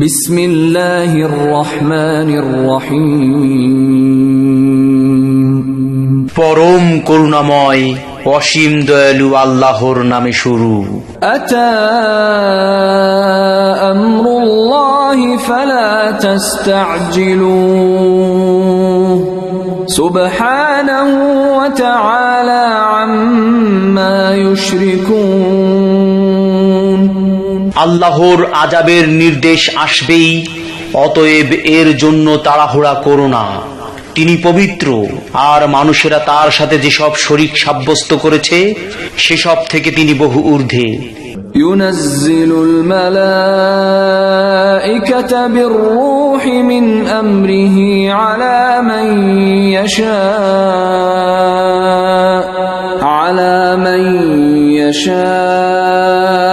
বিসমিল্লাহির রহমানির রহিম। পরম করুণাময় অসীম দয়ালু আল্লাহর নামে শুরু। আতা আমরুল্লাহি ফালা তাস্তা'জিলুহু সুবহানাহু ওয়া তাআলা আম্মা ইউশরিকুন। আল্লাহর আযাবের নির্দেশ আসবেই, অতএব এর জন্য তাড়াহুড়া করো না। তিনি পবিত্র, আর মানুষেরা তার সাথে যেসব শরীক সাব্যস্ত করেছে সেসব থেকে তিনি বহু ঊর্ধ্বে। ইউনাজ্জিলুল মালাইকাতা বির-রূহি মিন আমরিহি আলা মান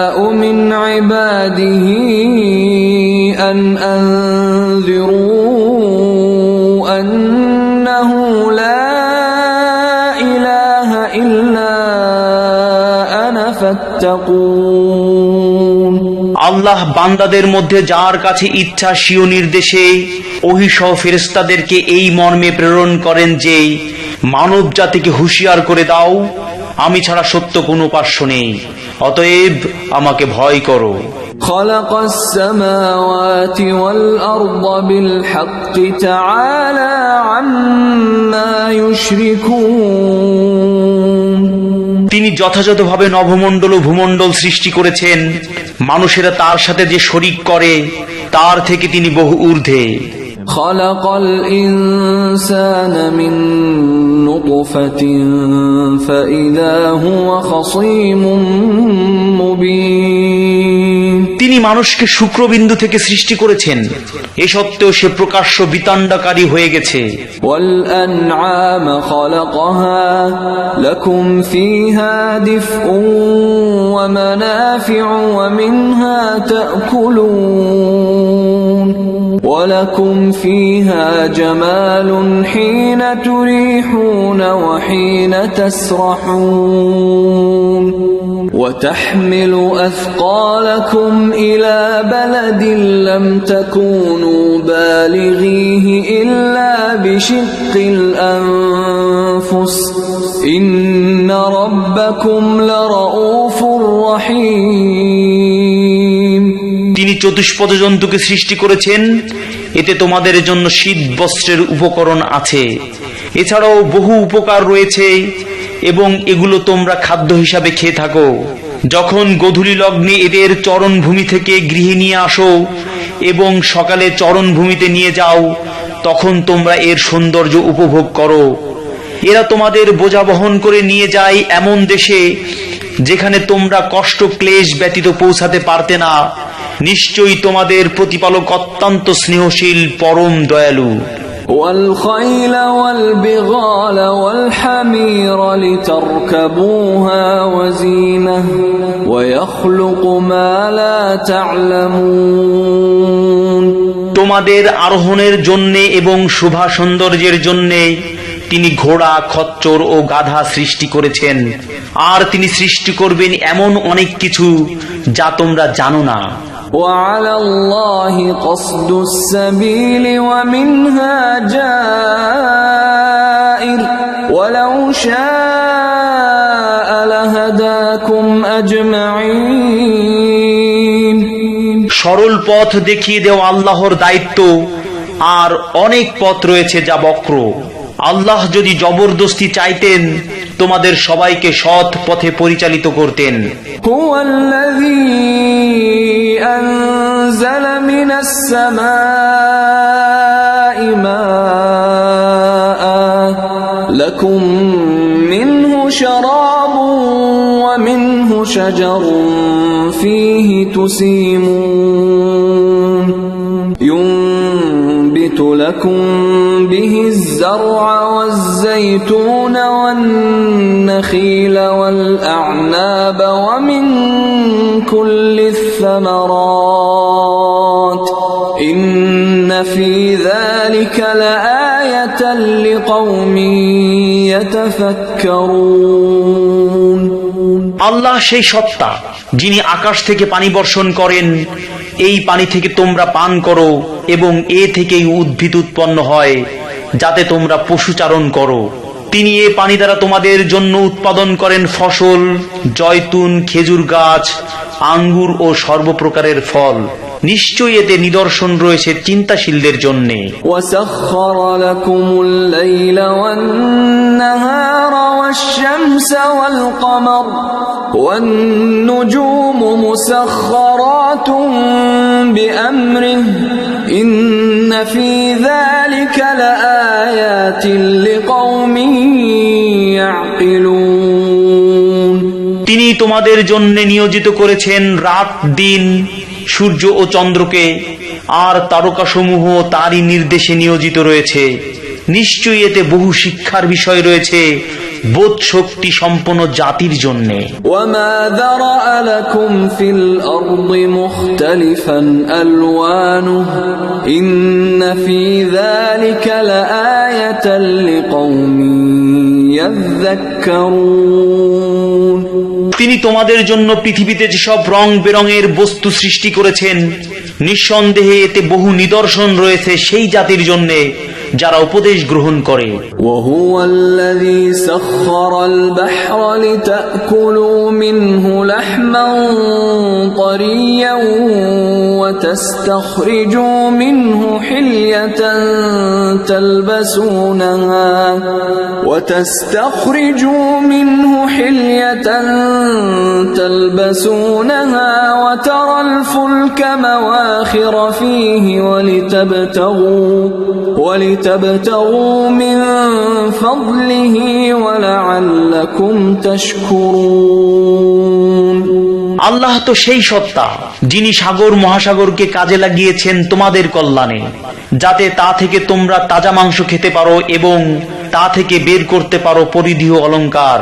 ইয়াশা'উ মিন ইবাদিহি আন আনযিরু আন্নাহু লা ইলাহা ইল্লা আনা ফাত্তাকুন। আল্লাহ বান্দাদের মধ্যে যার কাছে ইচ্ছা স্বীয় নির্দেশে ওহী সহ ফেরেশতাদেরকে এই মর্মে প্রেরণ করেন যে, মানব জাতিকে হুঁশিয়ার করে দাও, আমি ছাড়া সত্য কোনো উপাস্য নেই, অতএব আমাকে ভয় করো। খালাকাস সামাওয়াতি ওয়াল আরদা বিল হাক্কি তাআলা আম্মা ইউশরিকুন। তিনি যথাযথভাবে নভমণ্ডল ও ভূমণ্ডল সৃষ্টি করেছেন, মানুষেরা তার সাথে যে শরীক করে তার থেকে তিনি বহু ঊর্ধ্বে। খালাকাল ইনসানা মিন নুতফাতিন ফাইযা হুয়া খাসীমুম মুবিন। তিনি মানুষকে শুক্রবিন্দু থেকে সৃষ্টি করেছেন, এ সত্ত্বেও সে প্রকাশ্য বিতাণ্ডাকারী হয়ে গেছে। ওয়াল আনআমা খালাকাহা লাকুম ফীহা দিফউন ওয়া মানাফিউ ওয়া মিনহা তা'কুলুন ওয়া লাকুম ফীহা জামালুন হিনা তুরিহুনা ওয়া হিনা তাসরাহুন وتحمل أثقالكم إلى بلد لم تكونوا بالغيه إلا بشق الأنفس إن ربكم لرؤوف رحيم। তিনি চতুষ্পদ জন্তুকে সৃষ্টি করেছেন, এতে তোমাদের জন্য শীত বস্ত্রের উপকরণ আছে, এছাড়াও বহু উপকার রয়েছে এবং এগুলো তোমরা খাদ্য হিসাবে খেয়ে থাকো। যখন গোধূলি লগ্নে এদের চরণভূমি থেকে গৃহে নিয়ে আসো এবং সকালে চরণভূমিতে নিয়ে যাও, তখন তোমরা এর সৌন্দর্য উপভোগ করো। এরা তোমাদের বোঝা বহন করে নিয়ে যায় এমন দেশে যেখানে তোমরা কষ্ট ক্লেশ ব্যতীত পৌঁছাতে পারতে না। নিশ্চয়ই তোমাদের প্রতিপালক অত্যন্ত স্নেহশীল, পরম দয়ালু। والخيل والبغال والحمير لتركبوها وزينة ويخلق ما لا تعلمون। তোমাদের আরোহণের জন্য এবং শোভা সৌন্দর্যের জন্য তিনি ঘোড়া, খচ্চর ও গাধা সৃষ্টি করেছেন, আর তিনি সৃষ্টি করবেন এমন অনেক কিছু যা তোমরা জানো না। وعلى الله قصد السبيل ومنها جائر ولو شاء لهداكم أجمعين। সরল পথ দেখিয়ে দেওয়া আল্লাহর দায়িত্ব, আর অনেক পথ রয়েছে যা বক্র। আল্লাহ যদি জবরদস্তি চাইতেন তোমাদের সবাইকে সৎ পথে পরিচালিত করতেন। হুয়াল্লাযী আনজালা মিনাস সামাই মাআ লাকুম মিনহু শারাবুন ওয়া মিনহু শাজারুন ফীহি তুসীমুন ইউনবিতু লাকুম বিহি الزرع والزيتون والنخيل والأعناب ومن كل الثمرات إن في ذلك لآية لقوم يتفكرون। আল্লাহ সেই সত্তা যিনি আকাশ থেকে পানি বর্ষণ করেন, এই পানি থেকে তোমরা পান করো এবং এ থেকেই উদ্ভিদ উৎপন্ন হয় যাতে তোমরা পশুচারণ করো। তিনি এ পানি দ্বারা তোমাদের জন্য উৎপাদন করেন ফসল, জয়তুন, খেজুর গাছ, আঙ্গুর ও সর্বপ্রকারের ফল। নিশ্চয়ই এতে নিদর্শন রয়েছে চিন্তাশীলদের জন্য। وسخر لكم الليل والنهار والشمس والقمر والنجوم مسخرات بأمره إن في ذلك لآيات لقوم يعقلون। তিনি তোমাদের জন্য নিয়োজিত করেছেন রাত দিন, সূর্য ও চন্দ্রকে, আর তারকাসমূহ তারই নির্দেশে নিয়োজিত রয়েছে। নিশ্চয়ই এতে বহু শিক্ষার বিষয় রয়েছে বোধ শক্তি সম্পন্ন জাতির জন্য। وما ذرأ لكم في الأرض مختلفا ألوانه إن في ذلك لآية لقوم يذكرون। তিনি তোমাদের জন্য পৃথিবীতে যেসব রং বেরঙের বস্তু সৃষ্টি করেছেন, নিঃসন্দেহে এতে বহু নিদর্শন রয়েছে সেই জাতির জন্য যারা উপদেশ গ্রহণ করে। وهو الذي سخر البحر لتأكلوا منه لحما طريا وتستخرجوا منه حلية تلبسونها وترى الفلك مواخر فيه ولتبتغوا من فضله ولعلكم تشكرون। আল্লাহ তো সেই সত্তা যিনি সাগর মহাসাগরকে কাজে লাগিয়েছেন তোমাদের কল্যাণে, যাতে তা থেকে তোমরা তাজা মাংস খেতে পারো এবং তা থেকে বের করতে পারো পরিধেয় অলংকার।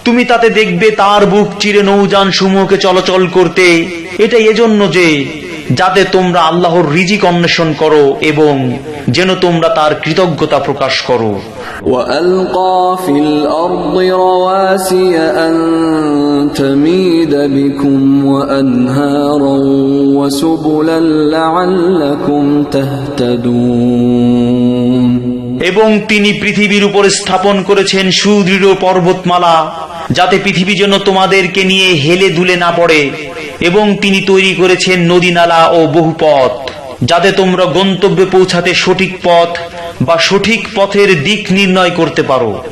তুমি তাতে দেখবে তার বুক চিরে নৌযান সমূহকে চলাচল করতে। এটা এজন্য যে যাতে তোমরা আল্লাহর রিজিক অন্বেষণ করো এবং যেন তোমরা তার কৃতজ্ঞতা প্রকাশ করো। وألقى في الأرض رواسي أن تميد بكم وأنهارا وسبلا لعلكم تهتدون। এবং তিনি পৃথিবীর উপর স্থাপন করেছেন সুদৃঢ় পর্বতমালা, যাতে পৃথিবী যেন তোমাদেরকে নিয়ে হেলে দুলে না পড়ে, এবং তিনি তৈরি করেছেন নদী নালা ও বহু পথ, যাতে তোমরা গন্তব্যে পৌঁছাতে সঠিক পথ বা সঠিক পথের দিক নির্ণয় করতে পারো।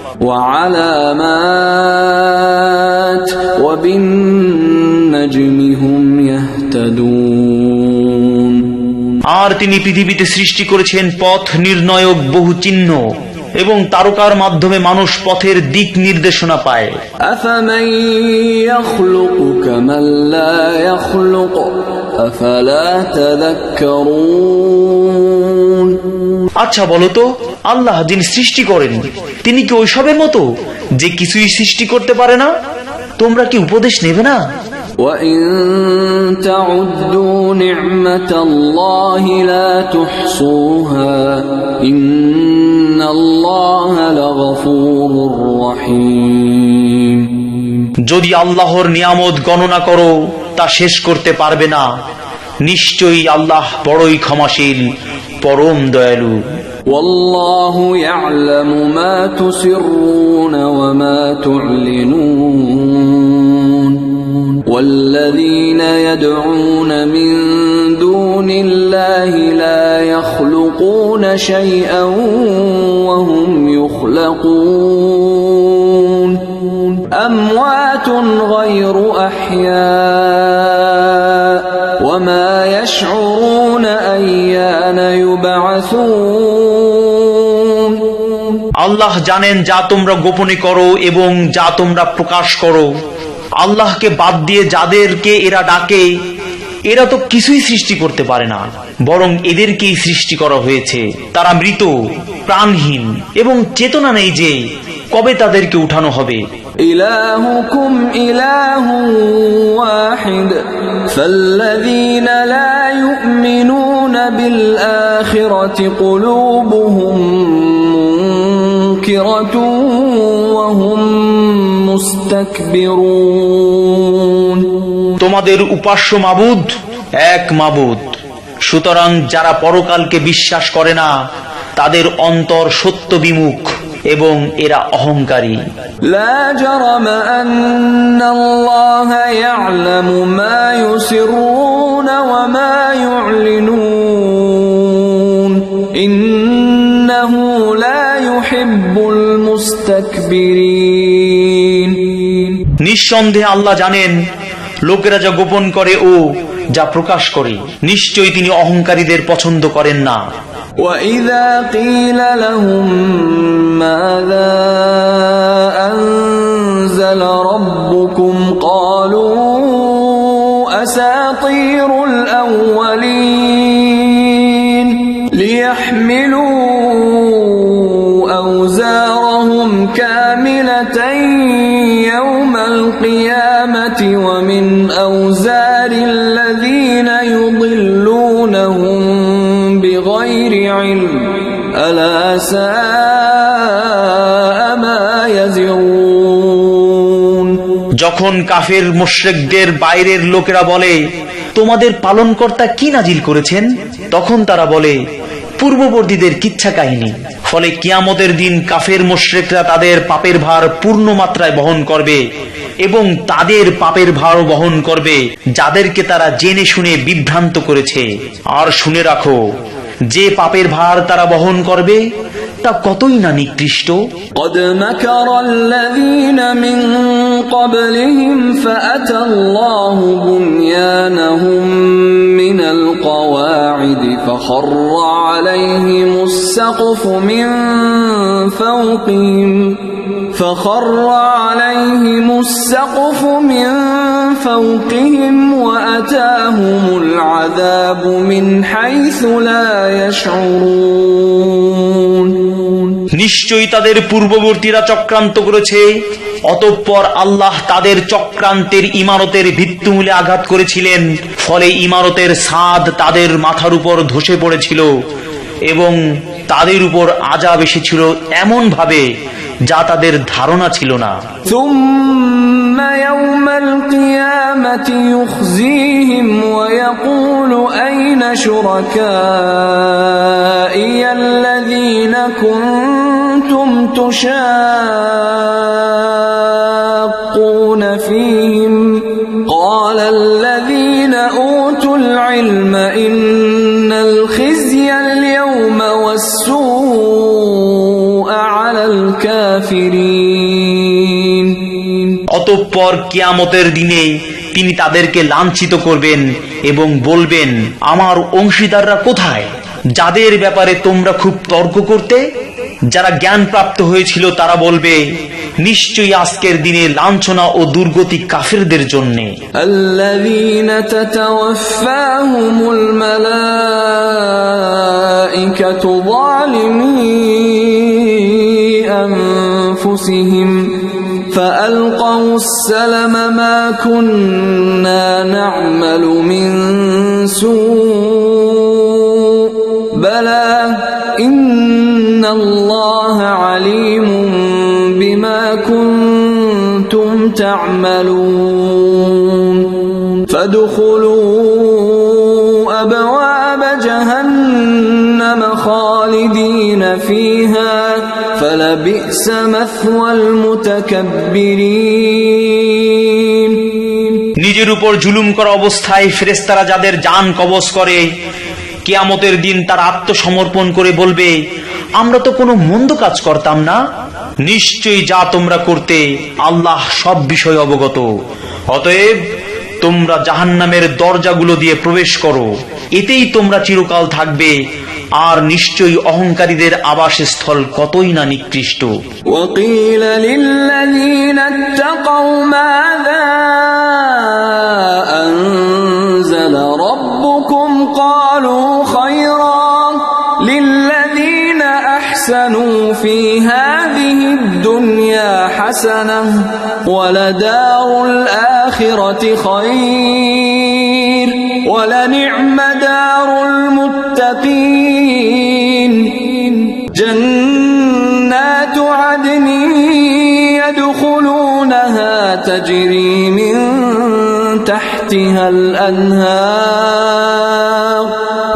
وعلامات وبالنجم هم يهتدون। আর তিনি পৃথিবীতে সৃষ্টি করেছেন পথ নির্ণয়ক বহু চিহ্ন, এবং তারকার মাধ্যমে মানুষ পথের দিক নির্দেশনা পায়। أفمن يخلق كمن لا يخلق أفلا تذكرون। আচ্ছা বলো তো, আল্লাহ যিনি সৃষ্টি করেন তিনি কি ওইসবের মতো যে কিছুই সৃষ্টি করতে পারে না? তোমরা কি উপদেশ নেবে না? وَإِن تَعُدُّوا نِعْمَةَ اللَّهِ لَا تُحْصُوهَا إِنَّ اللَّهَ لَغَفُورٌ رَّحِيمٌ। যদি আল্লাহর নিয়ামত গণনা করো তা শেষ করতে পারবে না। নিশ্চয়ই আল্লাহ বড়ই ক্ষমাশীল, পরম দয়ালু। وَاللَّهُ يَعْلَمُ مَا تُسِرُّونَ وَمَا تُعْلِنُونَ وَالَّذِينَ يَدْعُونَ مِن دُونِ اللَّهِ لَا يَخْلُقُونَ شَيْئًا وَهُمْ يُخْلَقُونَ أَمْوَاتٌ غَيْرُ أَحْيَاءٍ وَمَا يَشْعُرُونَ أَيَّانَ يُبْعَثُونَ। আল্লাহ জানেন যা তোমরা গোপনে করো এবং যা তোমরা প্রকাশ করো। আল্লাহকে বাদ দিয়ে যাদেরকে এরা ডাকে, এরা তো কিছুই সৃষ্টি করতে পারে না, বরং এদেরকেই সৃষ্টি করা হয়েছে। তারা মৃত, প্রাণহীন এবং চেতনা নেই যে কবে তাদেরকে উঠানো হবে। ইলাহুকুম ইলাহুন ওয়াহিদ ফাল্লাযীনা লা ইউমিনুনা বিল আখিরাতি কুলুবুহুম মুনকিরাতুন ওয়া হুম مستكبرون তোমাদের উপাস্য মাবুদ এক মাবুদ, সুতরাং যারা পরকালকে বিশ্বাস করে না তাদের অন্তর সত্য বিমুখ এবং এরা অহংকারী। لا جرم أن الله يعلم ما يسرون وما يعلنون إنه لا يحب المستكبرين নিঃসন্দেহে আল্লাহ জানেন লোকেরা যা গোপন করে ও যা প্রকাশ করে, নিশ্চয়ই তিনি অহংকারীদের পছন্দ করেন না। وَإِذَا قِيلَ لَهُم مَّاذَا أَنزَلَ رَبُّكُمْ قَالُوا أَسَاطِيرُ الْأَوَّلِينَ لِيَحْمِلُوا أَوْزَارَهُمْ كَامِلَةً يَوْمَ الْقِيَامَةِ وَمِنْ أَوْزَارِ الَّذِينَ يُضِلُّونَهُم بغير علم ألا ساء ما يزرون যখন কাফের মুশরিকদের বাইরের লোকেরা বলে তোমাদের পালনকর্তা কি নাজিল করেছেন, তখন তারা বলে পূর্ববর্তীদের কিচ্ছা কাহিনী। ফলে কিয়ামতের দিন কাফের মুশরিকরা তাদের পাপের ভার পূর্ণ মাত্রায় বহন করবে এবং তাদের পাপের ভার বহন করবে যাদেরকে তারা জেনে শুনে বিভ্রান্ত করেছে। আর শুনে রাখো, যে পাপের ভার তারা বহন করবে তা কতই না নিকৃষ্ট। قد مكر الذين من قبلهم فأتى الله بنيانهم من القواعد فخر عليهم السقف من فوقهم وأتاهم العذاب من حيث لا يشعرون নিশ্চয়ই তাদের পূর্ববর্তীরা চক্রান্ত করেছে, অতঃপর আল্লাহ তাদের চক্রান্তের ইমারতের ভিত্তিমূলে আঘাত করেছিলেন, ফলে ইমারতের ছাদ তাদের মাথার উপর ধসে পড়েছিল এবং তাদের উপর আযাব এসেছিল এমন ভাবে যা তাদের ধারণা ছিল না। ثم يوم القيامة يخزيهم ويقول أين شركائي الذين كنتم تشاقون فيهم قال الذين أوتوا العلم إن الخزي اليوم والسوء على الكافرين অতঃপর কিয়ামতের দিনে তিনি তাদেরকে লাঞ্ছিত করবেন এবং বলবেন, আমার অংশীদাররা কোথায় যাদের ব্যাপারে তোমরা খুব তর্ক করতে? যারা জ্ঞান প্রাপ্ত হয়েছিল তারা বলবে, নিশ্চয়ই আজকের দিনে লাঞ্ছনা ও দুর্গতি কাফেরদের জন্য। الذين تتوفاهم الملائكة ظالمي أنفسهم فألقوا السلم ما كنا نعمل من سوء بلى إن الله عليم بما كنتم تعملون فادخلوا أبواب جهنم خالدين فيها فلبئس مثوى المتكبرين নিজের উপর জুলুম করা অবস্থায় ফেরেশতারা যাদের জান কবজ করে, কিয়ামতের দিন তারা আত্মসমর্পণ করে বলবে, আমরা তো কোনো মন্দ কাজ করতাম না। নিশ্চয়ই যা তোমরা করতে আল্লাহ সব বিষয় অবগত। অতএব তোমরা জাহান্নামের দরজাগুলো দিয়ে প্রবেশ করো, এতেই তোমরা চিরকাল থাকবে, আর নিশ্চয়ই অহংকারীদের আবাসস্থল কতই না নিকৃষ্ট। وقيل للذين اتقوا ماذا أنزل ربكم قالوا خيرا للذين أحسنوا في هذه الدنيا حسنة ولدار الآخرة خير ولنعم دار المتقين جنات عدن يدخلونها تجري من تحتها الأنهار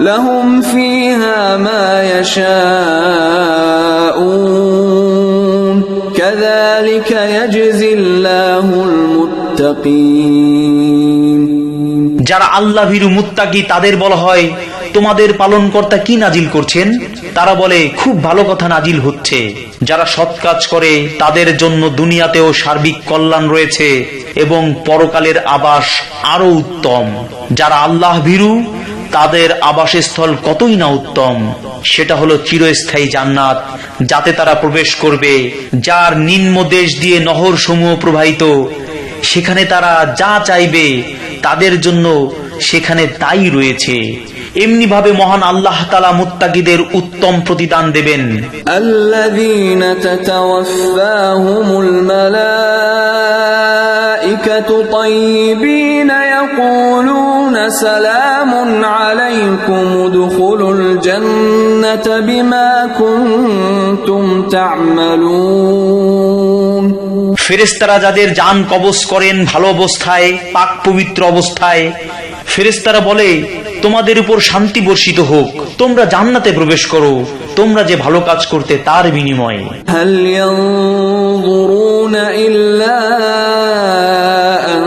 لهم فيها ما يشاءون كذلك يجزي الله المتقين যারা আল্লাহ ভীরু মুত্তাকি তাদের বলা হয়, তোমাদের পালনকর্তা কি নাজিল করছেন? তারা বলে, খুব ভালো কথা নাজিল হচ্ছে। যারা সৎ কাজ করে তাদের জন্য দুনিয়াতেও সার্বিক কল্যাণ রয়েছে এবং পরকালের আবাস আরো উত্তম। যারা আল্লাহ ভীরু তাদের আবাসস্থল কতই না উত্তম, সেটা হলো চিরস্থায়ী জান্নাত, যাতে তারা প্রবেশ করবে, যার নিম্ন দেশ দিয়ে নহর সমূহ প্রবাহিত। সেখানে তারা যা চাইবে তাদের জন্য সেখানে তাই রয়েছে। এমনি ভাবে মহান আল্লাহ তাআলা মুত্তাকিদের উত্তম প্রতিদান দেবেন। আল্লাযীনা তাতাওয়াফাহুমুল মালাঈকাতু তাইয়্যিবিনা ইয়াকুলুনা সালামুন আলাইকুম উদখুলুল জান্নাতা বিমা কুনতুম তা'মালুন। ফেরেশতারা যাদের জান কবজ করেন ভালো অবস্থায়, পাক পবিত্র অবস্থায়, ফেরেশতারা বলে, তোমাদের উপর শান্তি বর্ষিত হোক, তোমরা জান্নাতে প্রবেশ করো, তোমরা যে ভালো কাজ করতে তার বিনিময়ে। হাল ইয়ানজুরুনা ইল্লা আন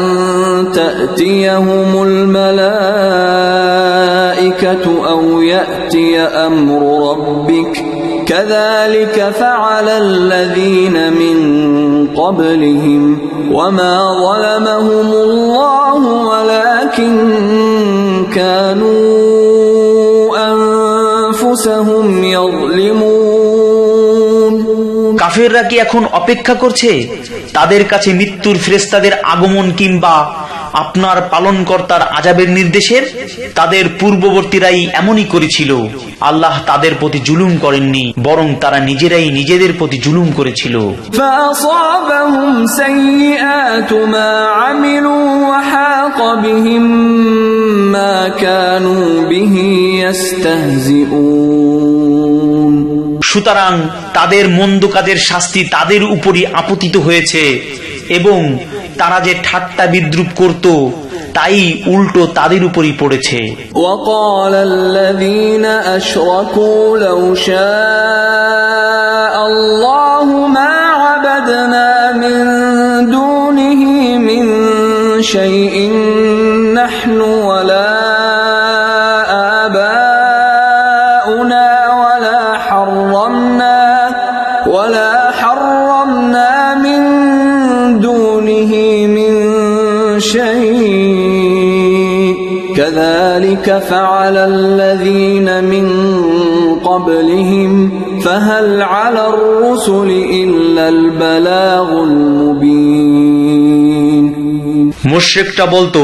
তা'তিয়াহুমুল মালাঈকাতু আও ইয়াতিয়া আমরু রাব্বিক كذلك فعل الذين من قبلهم وما ظلمهم الله ولكن كانوا أنفسهم يظلمون। কাফেররা কি এখন অপেক্ষা করছে তাদের কাছে মৃত্যুর ফেরেশতাদের আগমন কিংবা আপনার পালনকর্তার আযাবের নির্দেশের? তাদের পূর্ববর্তীরাই এমনই করেছিল। আল্লাহ তাদের প্রতি জুলুম করেননি, বরং তারা নিজেরাই নিজেদের প্রতি জুলুম করেছিল। فأصابهم سيئات ما عملوا وحاق بهم ما كانوا به يستهزئون। সুতরাং তাদের মন্দ কাজের শাস্তি তাদের উপরই আপতিত হয়েছে এবং তারা যে ঠাট্টা বিদ্রুপ করত তাই উল্টো তাদের উপরই পড়েছে। وقال الذين أشركوا لو شاء الله ما عبدنا من دونه من شيء نحن ولا آباؤنا ولا حرمنا من دونه من شيء كذلك فعل الذين من قبلهم فهل على الرسل إلا البلاغ المبين। মুশরিকরা বলতো,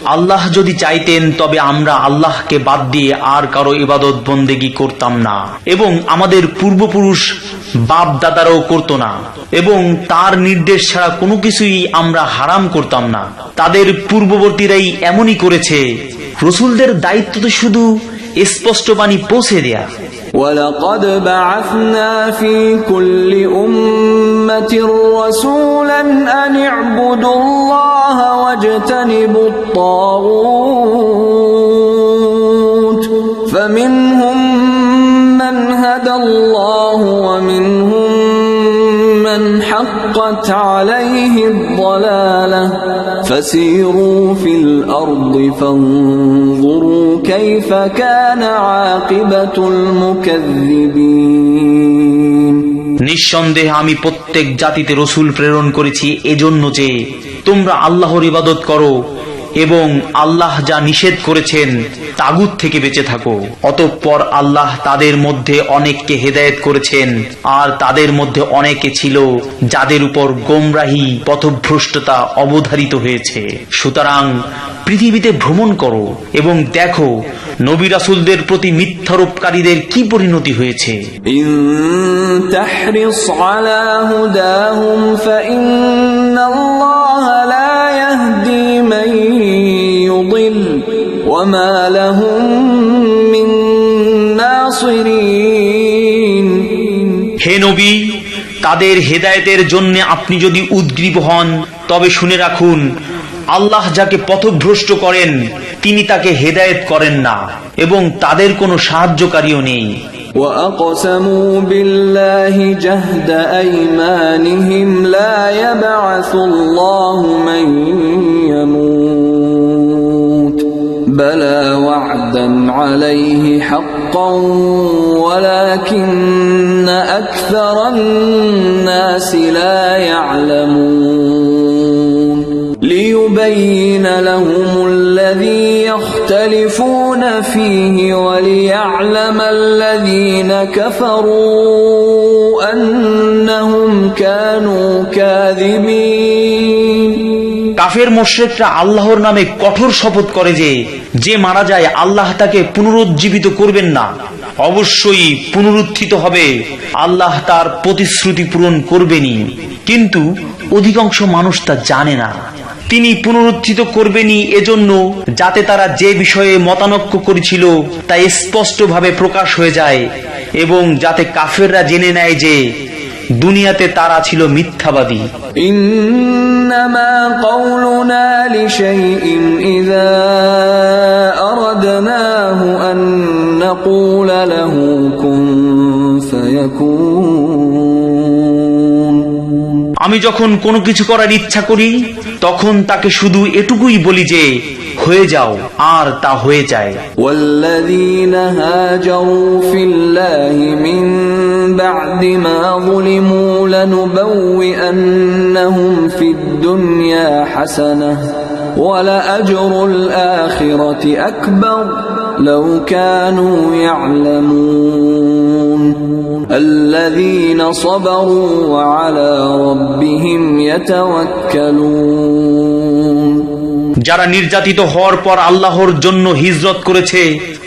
আল্লাহ যদি চাইতেন তবে আমরা আল্লাহকে বাদ দিয়ে আর কারো ইবাদত বন্দেগী করতাম না এবং আমাদের পূর্বপুরুষ বাপ দাদারাও করত না এবং তার নির্দেশ ছাড়া কোনো কিছুই আমরা হারাম করতাম না। তাদের পূর্ববর্তীরাই এমনই করেছে। রসুলদের দায়িত্ব তো শুধু স্পষ্ট বাণী পৌঁছে দেয়া। وَلَقَدْ بَعَثْنَا فِي كُلِّ أُمَّةٍ رَسُولًا أَنِ اعْبُدُوا اللَّهَ وَاجْتَنِبُوا الطَّاغُوتَ فَمِنْهُمْ مَنْ هَدَى اللَّهُ وَمِنْهُمْ مَنْ حَقَّتْ عَلَيْهِ الضَّلَالَةُ فَسِيرُوا فِي الْأَرْضِ فَانظُرُوا كَيْفَ كَانَ عَاقِبَةُ الْمُكَذِّبِينَ। নিঃসন্দেহে আমি প্রত্যেক জাতিতে রসুল প্রেরণ করেছি এজন্য যে তোমরা আল্লাহর ইবাদত করো এবং আল্লাহ যা নিষেধ করেছেন তাগুত থেকে বেঁচে থাকো। অতঃপর আল্লাহ তাদের মধ্যে অনেককে হেদায়েত করেছেন আর তাদের মধ্যে অনেকে ছিল যাদের উপর গোমরাহি পথভ্রষ্টতা অবধারিত হয়েছে। সুতরাং পৃথিবীতে ভ্রমণ করো এবং দেখো নবী রাসূলদের প্রতি মিথ্যারোপকারীদের কি পরিণতি হয়েছে। ইন তাহরিস আলা হুদাহুম ফাইন্নাল্লাহা লা ইয়াহদি মান ইউদিল ওয়া মা লাহুম মিন নাসিরিন। হে নবী, তাদের হেদায়েতের জন্য আপনি যদি উদ্গ্রীব হন, তবে শুনে রাখুন, আল্লাহ যাকে পথভ্রষ্ট করেন তিনি তাকে হেদায়েত করেন না, এবং তাদের কোনো সাহায্যকারীও নেই। وَأَقْسَمُوا بِاللَّهِ جَهْدَ أَيْمَانِهِمْ لَا يَبْعَثُ اللَّهُ مَن يَمُوتُ بَلَى وَعْدًا عَلَيْهِ حَقًّا وَلَكِنَّ أَكْثَرَ النَّاسِ لَا يَعْلَمُونَ لِيُبَيِّنَ لَهُمُ الَّذِي يَخْتَلِفُونَ فِيهِ وَلِيَعْلَمَ الَّذِينَ كَفَرُوا أَنَّهُمْ كَانُوا كَاذِبِينَ। কাফের মুশরিকরা আল্লাহর নামে কঠোর শপথ করে যে মারা যায় আল্লাহ তাকে পুনরুজ্জীবিত করবেন না, অবশ্যই পুনরুত্থিত হবে, আল্লাহ তার প্রতিশ্রুতি পূরণ করবেনই, কিন্তু অধিকাংশ মানুষ তা জানে না। তিনি পুনরুত্থিত করবেনই এজন্য যাতে তারা যে বিষয়ে মতানৈক্য করেছিল তা স্পষ্টভাবে প্রকাশ হয়ে যায়, এবং যাতে কাফেররা জেনে নেয় যে দুনিয়াতে তারা ছিল মিথ্যাবাদী। ইন্নামা কাউলুনা লিশাইইন ইযা আরাদনাহু আন নাকুলা লাহু কুন ফায়াকুন। আমি যখন কোনো কিছু করার ইচ্ছা করি তখন তাকে শুধু এটুকুই বলি যে হয়ে যাও, আর তা হয়ে যায়। ওয়াল্লাযীনা হাজারু ফিল্লাহি মিন বা'দি মা যুলিমু লানুবাউইআন্নাহুম ফিদ দুনিয়া হাসানাহ ওয়া লাআজরুল আখিরাতি আকবার লাউ কানু ইয়া'লামুন আল্লাযীনা সাবারু ওয়া আলা রাব্বিহিম ইয়াতাওয়াক্কালুন। যারা নির্যাতিত হওয়ার পর আল্লাহর জন্য হিজরত করেছে,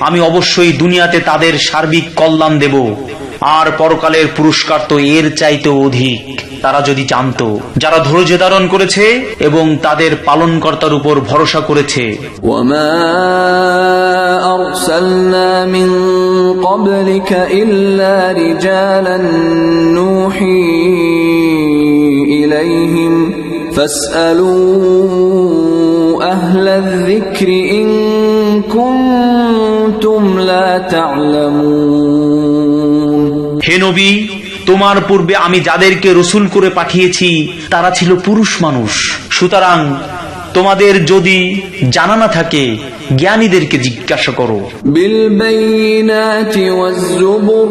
আমি অবশ্যই দুনিয়াতে তাদের সার্বিক কল্যাণ দেব, আর পরকালের পুরস্কার তো এর চাইতে অধিক, তারা যদি জানতো। যারা ধৈর্য ধারণ করেছে এবং তাদের পালনকর্তার উপর ভরসা করেছে। ওয়ামা আরসালনা মিন ক্বাবলিকা ইল্লা রিজালান নূহি ইলাইহিম ফাসআলু আহলায যিকরি ইন কুনতুম লা তা'লামুন। হে নবী, তোমার পূর্বে আমি যাদেরকে রসুল করে পাঠিয়েছি তারা ছিল পুরুষ মানুষ, সুতরাং তোমাদের যদি জানা না থাকে জ্ঞানীদেরকে জিজ্ঞাসা করো। বিল বাইনাতি ওয়াজ জুবুর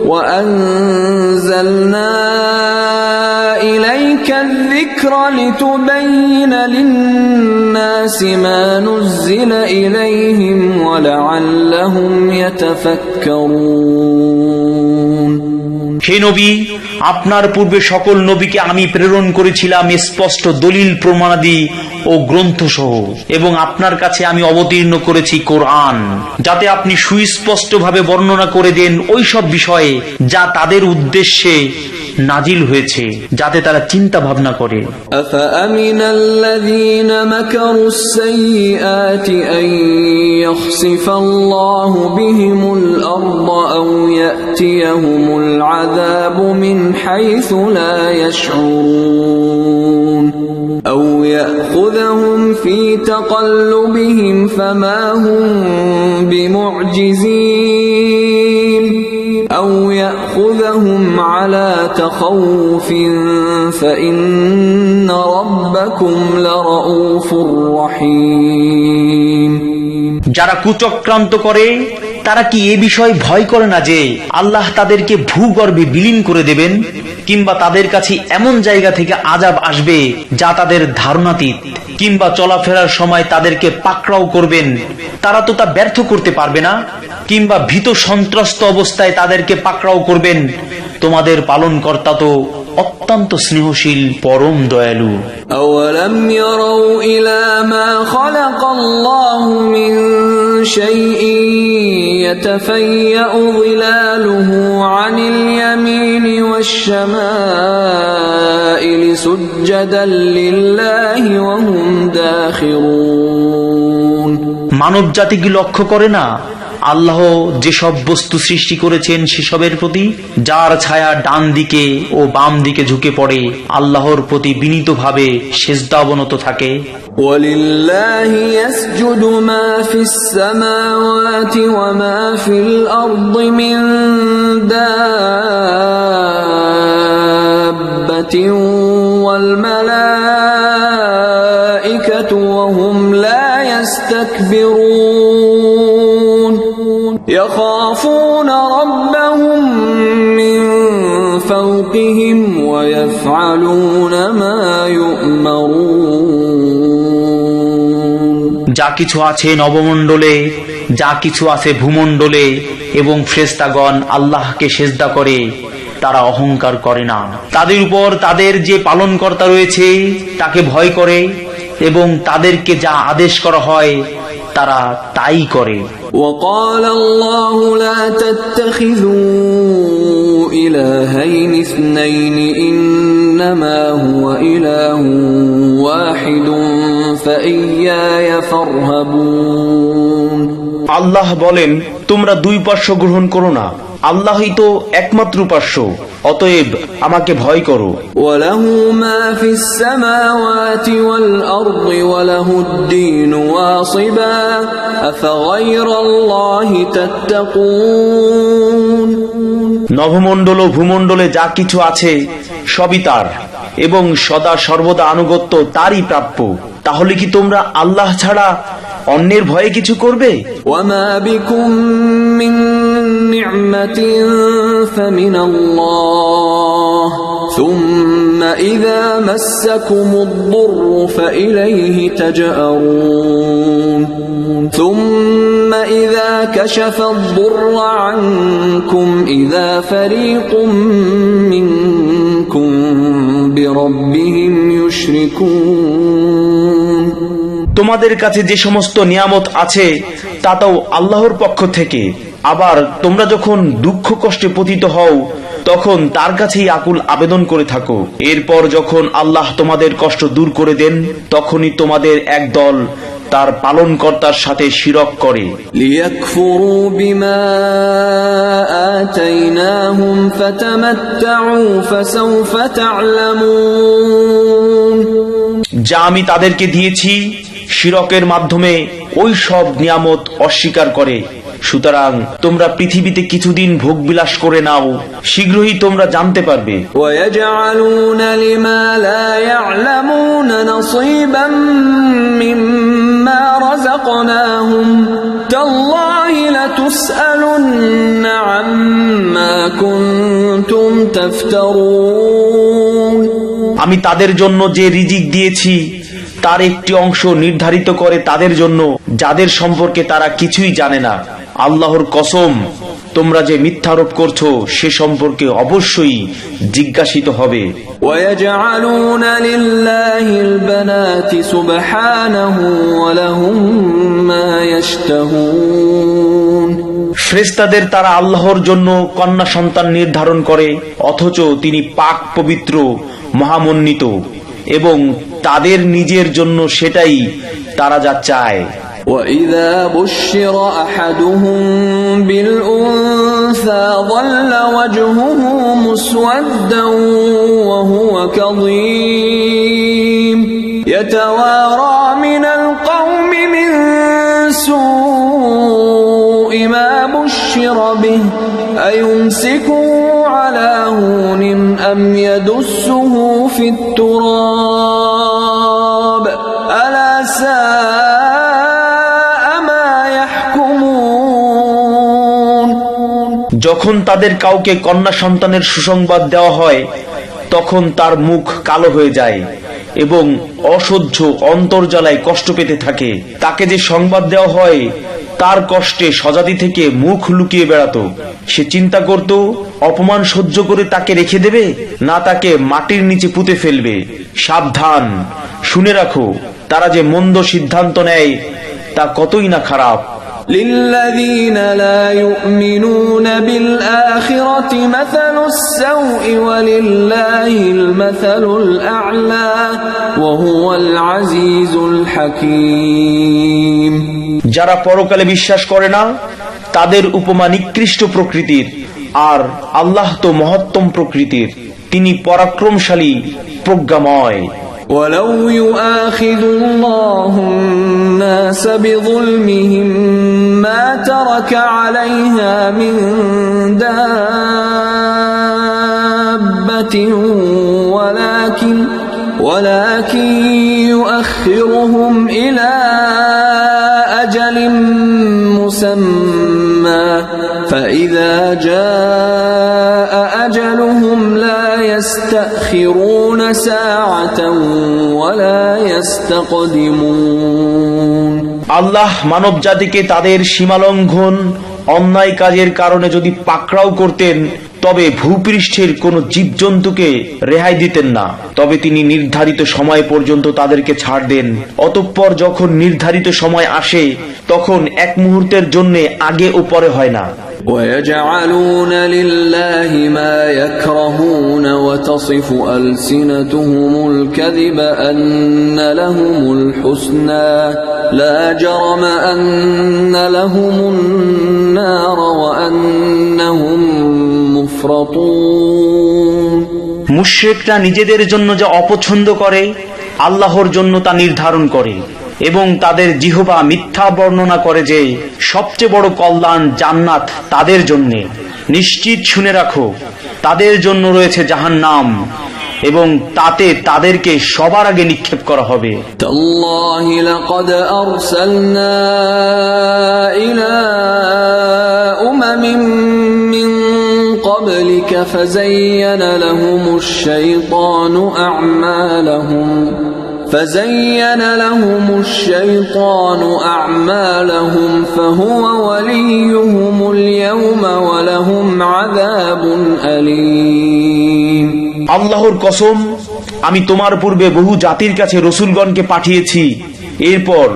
ওয়া আনজালনা ইলাইকা যিকরা লিতুবাইয়িনা লিন-নাসি মা নুযিলা ইলাইহিম ওয়া লা'আল্লাহুম ইয়াতাফাক্কারুন। হে নবী, আপনার পূর্বে সকল নবীকে আমি প্রেরণ করেছিলাম স্পষ্ট দলিল প্রমাণাদি ও গ্রন্থ সহ, এবং আপনার কাছে আমি অবতীর্ণ করেছি কোরআন, যাতে আপনি সুস্পষ্টভাবে বর্ণনা করে দেন ওই সব বিষয়ে যা তাদের উদ্দেশ্যে নাজিল হয়েছে, যাতে তারা চিন্তা ভাবনা করে। আফাআমিনাল্লাযীনা মাকারুস সাইয়্যাতি আন ইয়াখসিফাল্লাহু বিহিমুল আরদা আও ইয়াতিয়াহুমুল আযাবু মিন হাইসু লা ইয়াশউরুন আও ইয়াখুযুহুম ফি তাকাল্লুবিহিম ফামা হুম বিমুজিজিন أو يأخذهم على تخوف فإن ربكم لرؤوف رحيم। যারা কুচক্রান্ত করে তারা কি এ বিষয়ে ভয় করে না যে আল্লাহ তাদেরকে ভূগর্ভে বিলীন করে দেবেন, কিংবা তাদের কাছে এমন জায়গা থেকে আযাব আসবে যা তাদের ধারণাতীত, কিংবা চলাফেরার সময় তাদেরকে পাকড়াও করবেন, তারা তো তা ব্যর্থ করতে পারবে না, কিংবা ভীত সন্ত্রস্ত অবস্থায় তাদেরকে পাকড়াও করবেন। তোমাদের পালনকর্তা তো অত্যন্ত স্নেহশীল, পরম দয়ালু। আওয়ালাম ইয়ারাউ ইলা মা খালাকাল্লাহু মিন শাইইন ইয়াতাফায়্যাউ যিলালুহু আনিল ইয়ামিনি ওয়াশ শামাইলি সুজদান লিল্লাহি ওয়া হুম দাখিরুন। মানব জাতি কি লক্ষ্য করে না আল্লাহ যেসব বস্তু সৃষ্টি করেছেন সেসবের প্রতি যার ছায়া ডান দিকে ও বাম দিকে ঝুঁকে পড়ে আল্লাহর প্রতি বিনীতভাবে সিজদা অবনত থাকে। وَلِلَّهِ يَسْجُدُ مَا فِي السَّمَاوَاتِ وَمَا فِي الْأَرْضِ مِن دَابَّةٍ وَالْمَلَائِكَةُ وَهُمْ لَا يَسْتَكْبِرُونَ يَخَافُونَ رَبَّهُم مِّن فَوْقِهِمْ وَيَفْعَلُونَ مَا يُؤْمَرُونَ। যা কিছু আছে নবমণ্ডলে, যা কিছু আছে ভূমণ্ডলে এবং ফেরেশতাগণ আল্লাহকে সিজদা করে, তারা অহংকার করে না। তাদের উপর তাদের যে পালনকর্তা রয়েছে তাকে ভয় করে এবং তাদেরকে যা আদেশ করা হয় তারা তাই করে। وقال الله لا تتخذوا إلهين اثنين إنما هو إله واحد فإياي فارهبون। আল্লাহ বলেন, তোমরা দুই পার্শ্ব গ্রহণ করো না, আল্লাহই তো একমাত্র পার্শ্ব, অতএব আমাকে ভয় করো। وله ما في السماوات والأرض وله الدين واصبا أفغير الله تتقون। নভমণ্ডল ও ভূমণ্ডলে যা কিছু আছে সবই তার এবং সদা সর্বদা আনুগত্য তারই প্রাপ্য, তাহলে কি তোমরা আল্লাহ ছাড়া অন্যের ভয়ে কিছু করবে? وما بكم من نعمة فمن الله ثم إذا مسكم الضر فإليه تجأرون ثم إذا كشف الضر عنكم إذا فريق منكم بربهم يشركون। তোমাদের কাছে যে সমস্ত নিয়ামত আছে তা তো আল্লাহর পক্ষ থেকে, আবার তোমরা যখন দুঃখ কষ্টে পতিত হও তখন তার কাছেই আকুল আবেদন করে থাকো। এরপর যখন আল্লাহ তোমাদের কষ্ট দূর করে দেন তখনই তোমাদের এক দল তার পালনকর্তার সাথে শিরক করে। লিয়াকফুরু বিমা আতাইনাহুম ফাতামাত্তাউ ফাসাউফা তা'লামুন। যা আমি তাদেরকে দিয়েছি শিরকের মাধ্যমে ওই সব নিয়ামত অস্বীকার করে, সুতরাং তোমরা পৃথিবীতে কিছুদিন ভোগবিলাস করে নাও, শীঘ্রই তোমরা জানতে পারবে। ওয়ায়াজআলুনা লিমা লা ইয়া'লামুনা নাসীবাম মিম্মা রাযাকনাহুম তাল্লাহি লাতুসআলুন্না আম্মা কুনতুম তাফতারুন। আমি তাদের জন্য যে রিজিক দিয়েছি তার একটি অংশ নির্ধারিত করে তাদের জন্য যাদের সম্পর্কে তারা কিছুই জানে না। আল্লাহর কসম, তোমরা যে মিথ্যারোপ করছো সে সম্পর্কে অবশ্যই জিজ্ঞাসিত হবে। وَيَجْعَلُونَ لِلَّهِ الْبَنَاتِ سُبْحَانَهُ وَلَهُم مَّا يَشْتَهُونَ। ফেরেশতাদের তারা আল্লাহর জন্য কন্যা সন্তান নির্ধারণ করে, অথচ তিনি পাক পবিত্র মহামন্বিত, এবং তাদের নিজের জন্য সেটাই তারা যা চায়। وَإِذَا بُشِّرَ أَحَدُهُم بِالْأُنثَىٰ ظَلَّ وَجْهُهُ مُسْوَدًّا وَهُوَ كَظِيمٌ يَتَوَارَىٰ مِنَ الْقَوْمِ مِن سُوءِ مَا بُشِّرَ بِهِ أَيُمْسِكُهُ عَلَىٰ هُونٍ أَمْ يَدُسُّهُ فِي التُّرَابِ أَلَا سَاءَ مَا يَحْكُمُونَ। যখন তাদের কাউকে কন্যা সন্তানের সুসংবাদ দেওয়া হয় তখন তার মুখ কালো হয়ে যায় এবং অসহ্য অন্তর্জ্বালায় কষ্ট পেতে থাকে। তাকে যে সংবাদ দেওয়া হয় তার কষ্টে স্বজাতি থেকে মুখ লুকিয়ে বেড়াতো। সে চিন্তা করত অপমান সহ্য করে তাকে রেখে দেবে, না তাকে মাটির নিচে পুঁতে ফেলবে। সাবধান, শুনে রাখো, তারা যে মন্দ সিদ্ধান্ত নেয় তা কতই না খারাপ। للذين لا يؤمنون بالآخرة مثل السوء ولله المثل الأعلى وهو العزيز الحكيم। যারা পরকালে বিশ্বাস করে না তাদের উপমা নিকৃষ্ট প্রকৃতির, আর আল্লাহ তো মহত্তম প্রকৃতির, তিনি পরাক্রমশালী, প্রজ্ঞাময়। ولو يؤاخذ الله الناس بظلمهم ما ترك عليها من دابة ولكن يؤخرهم إلى أجل مسمى فإذا جاء أجلهم لا يستأخرون ساعة ولا يستقدمون। আল্লাহ মানব জাতিকে তাদের সীমালঙ্ঘন, অন্যায় কাজের কারণে যদি পাকড়াও করতেন, তবে ভূপৃষ্ঠের কোন জীবজন্তুকে রেহাই দিতেন না। তবে তিনি নির্ধারিত সময় পর্যন্ত তাদেরকে ছাড় দেন। অতঃপর যখন নির্ধারিত সময় আসে, তখন এক মুহূর্তের জন্য আগে ও পরে হয় না। ويجعلون لله ما يكرهون وتصف ألسنتهم الكذب أن لهم الحسنى لا جرم أن لهم النار وأنهم مفرطون। মুশরিকরা নিজেদের জন্য যা অপছন্দ করে আল্লাহর জন্য তা নির্ধারণ করে, এবং তাদের জিহ্বা মিথ্যা বর্ণনা করে যে সবচেয়ে বড় কল্যাণ জান্নাত তাদের জন্য। নিশ্চিত শুনে রাখো, তাদের জন্য রয়েছে জাহান্নাম, এবং তাতে তাদেরকে সবার আগে নিক্ষেপ করা হবে। তাল্লাহি লাকাদ আরসালনা ইলা উমামিন মিন ক্বাবলিকা ফাযায়্যানা লাহুমুশ শাইতানু আ'মালাহুম فزين لهم الشيطان أعمالهم فهو وليهم اليوم ولهم عذاب أليم। আল্লাহর কসম, আমি তোমার পূর্বে বহু জাতির কাছে রসুলগণকে পাঠিয়েছি। এরপর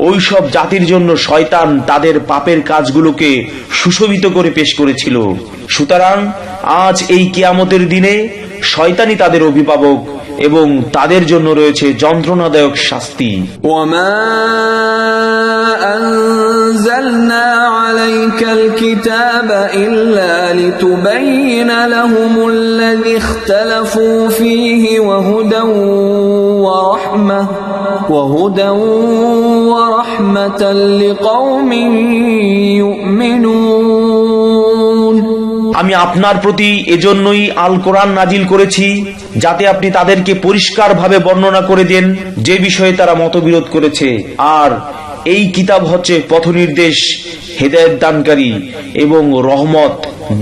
ওই সব জাতির জন্য শয়তান তাদের পাপের কাজগুলোকে সুশোভিত করে পেশ করেছিল। সুতরাং আজ এই কিয়ামতের দিনে শয়তানই তাদের অভিভাবক, এবং তাদের জন্য রয়েছে যন্ত্রণাদায়ক শাস্তি। ওয়ামা আনজালনা আলাইকাল কিতাবা ইল্লা লিতুবাইয়িনা লাহুমুল্লাযী ইখতালাফু ফীহি ওয়া হুদান ওয়া রাহমাতাল লিকাওমিন ইউমিনুন। আমি আপনার প্রতি এজন্যই আল কোরআন নাজিল করেছি, যাতে আপনি তাদেরকে পরিষ্কারভাবে বর্ণনা করে দেন যে বিষয়ে তারা মতবিরোধ করেছে। আর এই কিতাব হচ্ছে পথনির্দেশ, হেদায়েত দানকারী এবং রহমত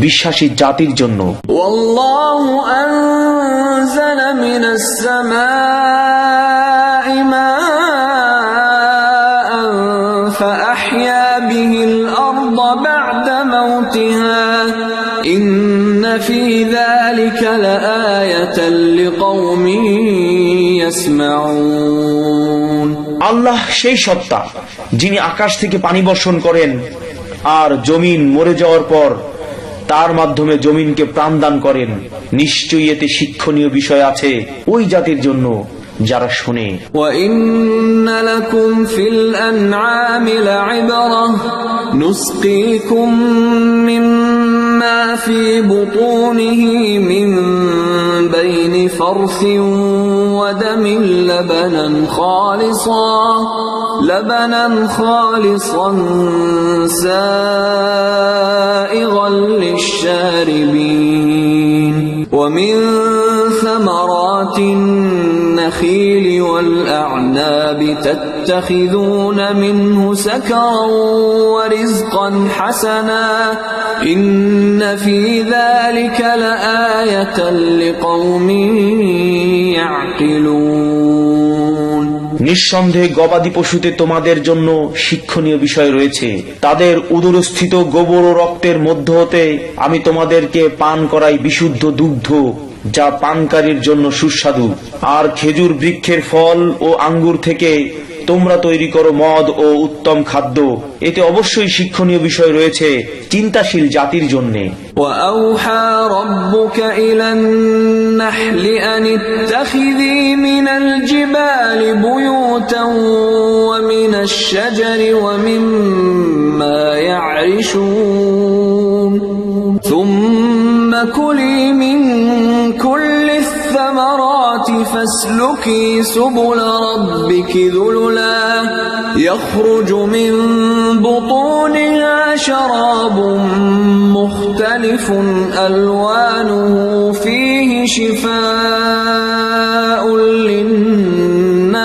বিশ্বাসী জাতির জন্য। ওয়াল্লাহু আনজালা মিনাস সামাই মাআন ফাআহইয়া বিহিল আরদা বা'দা মাউতিহা ইন্না ফী যালিকা লাআয়াতান লিকাওমিন ইয়াসমাউন। আল্লাহ সেই সত্তা যিনি আকাশ থেকে পানি বর্ষণ করেন, আর জমিন মরে যাওয়ার পর তার মাধ্যমে জমিনকে প্রাণ দান করেন। নিশ্চয়ই এতে শিক্ষণীয় বিষয় আছে ওই জাতির জন্য যারা শোনে। ওয়াইন্না লাকুম ফিল আনআমি লাইবরাহ নুসকিকুম মিম্মা ফি বুতুনিহি মিন বাইনি ফারসিন ওয়া দামিন লাবানান খালিসান সাইগান লিশ-শারিবিন ওয়া মিন সামারাতিন النخيل والأعناب تتخذون منه سكرا ورزقا حسنا إن في ذلك لآية لقوم يعقلون। নিঃসন্দেহে গবাদি পশুতে তোমাদের জন্য শিক্ষণীয় বিষয় রয়েছে। তাদের উদরস্থিত গোবর ও রক্তের মধ্য হতে আমি তোমাদেরকে পান করাই বিশুদ্ধ দুগ্ধ, যা পানকারীর জন্য সুস্বাদু। আর খেজুর বৃক্ষের ফল ও আঙ্গুর থেকে তোমরা তৈরি করো মদ ও উত্তম খাদ্য। এতে অবশ্যই শিক্ষণীয় বিষয় রয়েছে চিন্তাশীল জাতির জন্য। وَأَوْحَى رَبُّكَ إِلَى النَّحْلِ أَنِ اتَّخِذِي مِنَ الْجِبَالِ بُيُوتًا وَمِنَ الشَّجَرِ وَمِمَّا يَعْرِشُونَ يعطشون ثم كلي من كل الثمرات فاسلكي سبل ربك ذللا يخرج من بطونها شراب مختلف ألوانه فيه شفاء للناس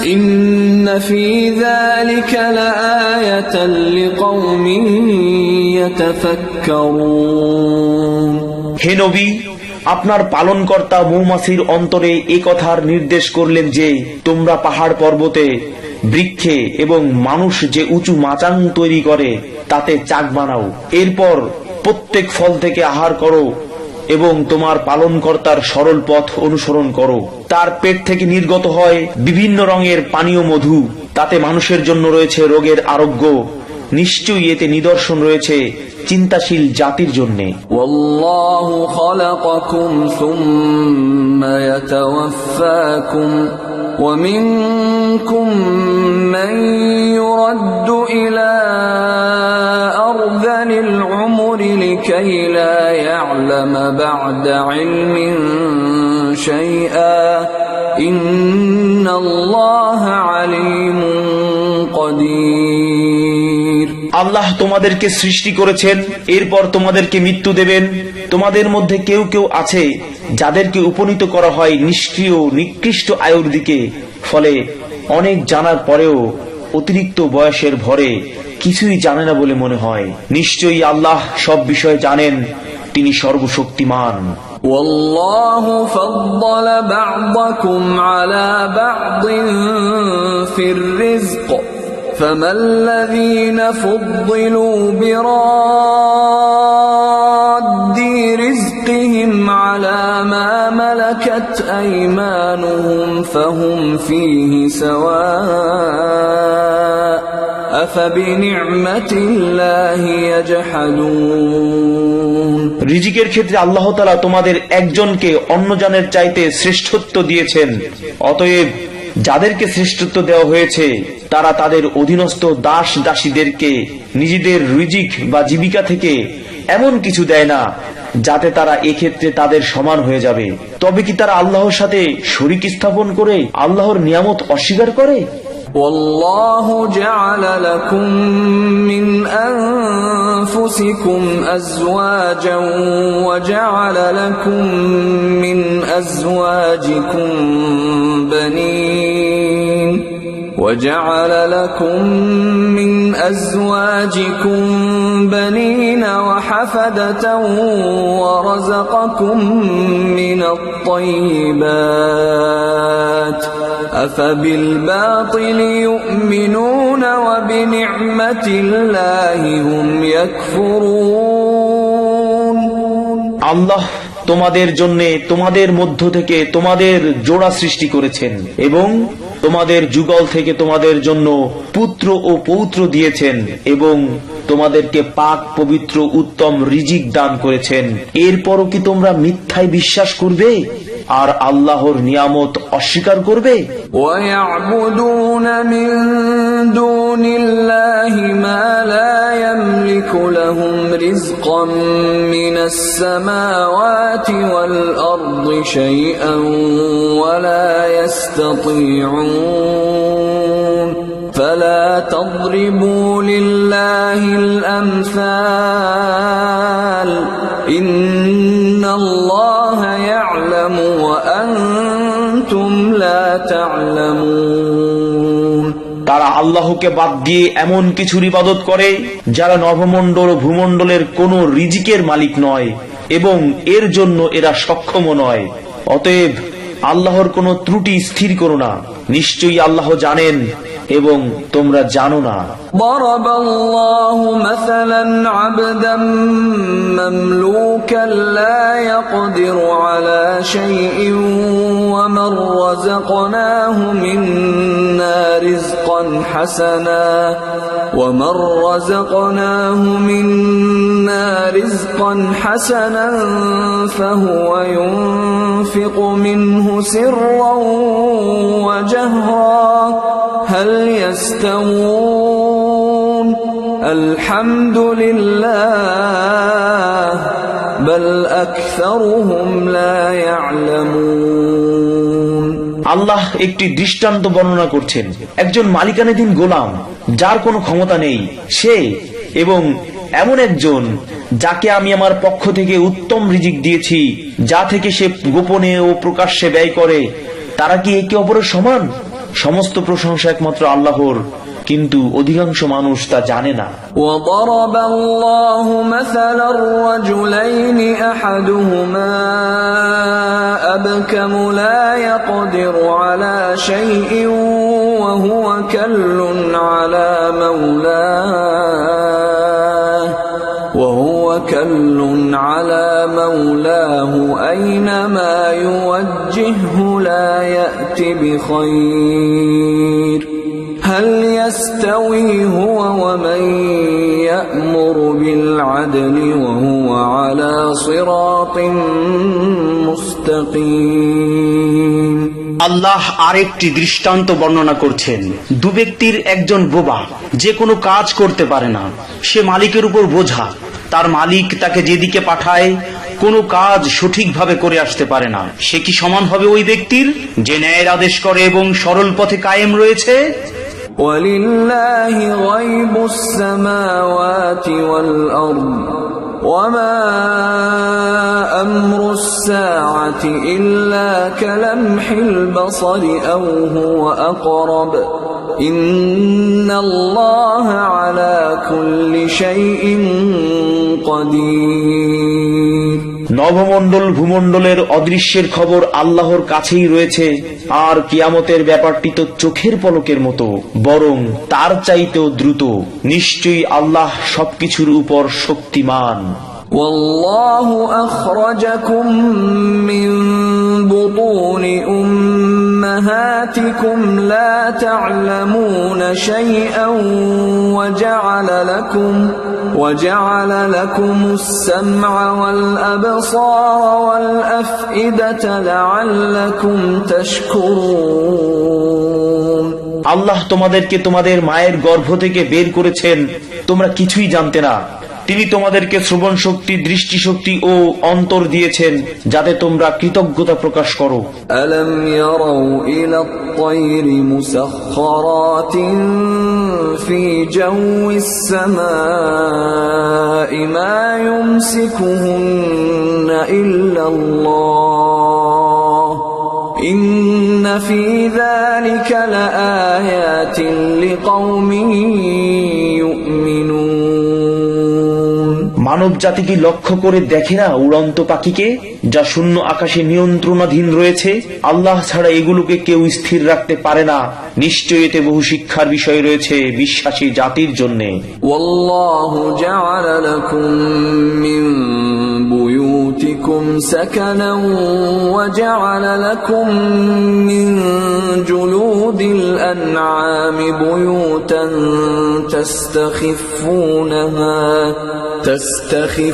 إن في ذلك لآية لقوم يتفكرون হে নবী, আপনার পালনকর্তা মৌমাছির অন্তরে এ কথার নির্দেশ করলেন যে তোমরা পাহাড় পর্বতে, বৃক্ষে এবং মানুষ যে উঁচু মাচাং তৈরি করে তাতে চাক বানাও। এরপর প্রত্যেক ফল থেকে আহার করো এবং তোমার পালনকর্তার সরল পথ অনুসরণ করো। তার পেট থেকে নির্গত হয় বিভিন্ন রঙের পানীয় মধু, তাতে মানুষের জন্য রয়েছে রোগের আরোগ্য। নিশ্চয়ই এতে নিদর্শন রয়েছে চিন্তাশীল জাতির জন্য। والله خلقكم ثم يتوفاكم ومنكم من يرد إلى أرذل العمر لكي لا يعلم بعد علم شيئا إن الله عليم قدير। আল্লাহ তোমাদেরকে সৃষ্টি করেছেন, এরপর তোমাদেরকে মৃত্যু দেবেন। তোমাদের মধ্যে কেউ কেউ আছে যাদেরকে উপনীত করা হয় নিষ্ক্রিয় নিকৃষ্ট আয়ুর দিকে, ফলে অনেক জানার পরেও অতিরিক্ত বয়সের ভরে কিছুই জানে না বলে মনে হয়। নিশ্চয়ই আল্লাহ সব বিষয় জানেন, তিনি সর্বশক্তিমান। والله فضل بعضكم على بعض في الرزق فما الذين فضلوا براد رزقهم على ما ملكت أيمانهم فهم فيه سواء أفبنعمة الله يجحدون। রিজিকের ক্ষেত্রে আল্লাহ তাআলা তোমাদের একজনকে অন্যজনের চাইতে শ্রেষ্ঠত্ব দিয়েছেন, অতএব যাদেরকে শ্রেষ্ঠত্ব দেওয়া হয়েছে তারা তাদের অধীনস্থ দাস দাসীদেরকে নিজেদের রিজিক বা জীবিকা থেকে এমন কিছু দেয় না যাতে তারা এক্ষেত্রে তাদের সমান হয়ে যাবে। তবে কি তারা আল্লাহর সাথে শরীক স্থাপন করে আল্লাহর নিয়ামত অস্বীকার করে? والله جعل لكم من أنفسكم أزواجا وجعل لكم من أزواجكم بنين وجعل لكم من أزواجكم بنين وحفدة ورزقكم من الطيبات أفبالباطل يؤمنون وبنعمة الله هم يكفرون। আল্লাহ তোমাদের জন্য তোমাদের মধ্য থেকে তোমাদের জোড়া সৃষ্টি করেছেন এবং তোমাদের যুগল থেকে তোমাদের জন্য পুত্র ও পৌত্র দিয়েছেন এবং তোমাদেরকে পাক পবিত্র উত্তম রিজিক দান করেছেন। এরপরও কি তোমরা মিথ্যায় বিশ্বাস করবে আর আল্লাহর নিয়ামত অস্বীকার করবে? وَيَعْبُدُونَ مِن دُونِ اللَّهِ مَا لَا يَمْلِكُ لَهُمْ رِزْقًا مِنَ السَّمَاوَاتِ وَالْأَرْضِ شَيْئًا وَلَا يَسْتَطِيعُونَ فَلَا تَضْرِبُوا لِلَّهِ الْأَمْثَالَ إِنَّ اللَّهَ يَعْلَمُ وَأَنْتُمْ لَا تَعْلَمُونَ। তারা আল্লাহকে বাদ দিয়ে এমন কিছুর ইবাদত করে যারা নভমণ্ডল ও ভূমণ্ডলের কোন রিজিকের মালিক নয় এবং এর জন্য এরা সক্ষম নয়। অতএব আল্লাহর কোনো ত্রুটি স্থির করো না, নিশ্চয়ই আল্লাহ জানেন এবং তোমরা জানো না। ضرب الله مثلا عبدا مملوكا لا يقدر على شيء ومن رزقناه منا رزقا حسنا فهو ينفق منه سرا وجهرا هل يستوون الحمد لله بل أكثرهم لا يعلمون আল্লাহ একটি দৃষ্টান্ত বর্ণনা করছেন। একজন মালিকানাধীন গোলাম যার কোনো ক্ষমতা নেই, সে এবং এমন একজন যাকে আমি আমার পক্ষ থেকে উত্তম রিজিক দিয়েছি, যা থেকে সে গোপনে ও প্রকাশ্যে ব্যয় করে, তারা কি একে অপরের সমান? সমস্ত প্রশংসা একমাত্র আল্লাহর, কিন্তু অধিকাংশ মানুষ তা জানে না। وضرب الله مثلا الرجلين أحدهما أبكم لا يقدر على شيء وهو كل على مولاه أينما يوجهه لا يأت بخير هل يستوي هو ومن يأمر بالعدل وهو على صراط مستقيم আল্লাহ আরেকটি দৃষ্টান্ত বর্ণনা করছেন। দু ব্যক্তির একজন বোবা, যে কোনো কাজ করতে পারে না, সে মালিকের উপর বোঝা। তার মালিক তাকে যেদিকে পাঠায় কোনো কাজ সঠিকভাবে করে আসতে পারে না। সে কি সমান হবে ওই ব্যক্তির যে ন্যায়ের আদেশ করে এবং সরল পথে কায়েম রয়েছে? وَلِلَّهِ غَيْبُ السَّمَاوَاتِ وَالْأَرْضِ وَمَا أَمْرُ السَّاعَةِ إِلَّا كَلَمْحِ الْبَصَرِ أَوْ هُوَ أَقْرَبُ إِنَّ اللَّهَ عَلَى كُلِّ شَيْءٍ قَدِيرٌ নভমণ্ডল ভূমণ্ডলের অদৃশ্যের খবর আল্লাহর কাছেই রয়েছে, আর কিয়ামতের ব্যাপারটি তো চোখের পলকের মতো, বরং তার চাইতেও দ্রুত। নিশ্চয়ই আল্লাহ সবকিছুর উপর শক্তিমান। والله أخرجكم من بطون أمهاتكم لا تعلمون شيئا وجعل لكم السمع والأبصار والأفئدة لعلكم تشكرون আল্লাহ তোমাদেরকে তোমাদের মায়ের গর্ভ থেকে বের করেছেন, তোমরা কিছুই জানতে না। তিনি তোমাদেরকে শ্রবণ শক্তি, দৃষ্টি শক্তি ও অন্তর দিয়েছেন, যাতে তোমরা কৃতজ্ঞতা প্রকাশ করো। ألم يروا إلى الطير مسخرات في جو السماء ما يمسكهن إلا الله إن في ذلك لآيات لقوم يؤمنون মানব জাতি কি লক্ষ্য করে দেখে না উড়ন্ত পাখিকে, যা শূন্য আকাশে নিয়ন্ত্রণাধীন রয়েছে? আল্লাহ ছাড়া এগুলোকে কেউ স্থির রাখতে পারে না। নিশ্চয়ই এতে বহু শিক্ষার বিষয় রয়েছে বিশ্বাসী জাতির জন্য। ওয়াল্লাহু জাআলা লাকুম মিন বুয়ুতিকুম সাকানান ওয়া জাআলা লাকুম মিন জুলুদিল আনআমি বুয়ুতান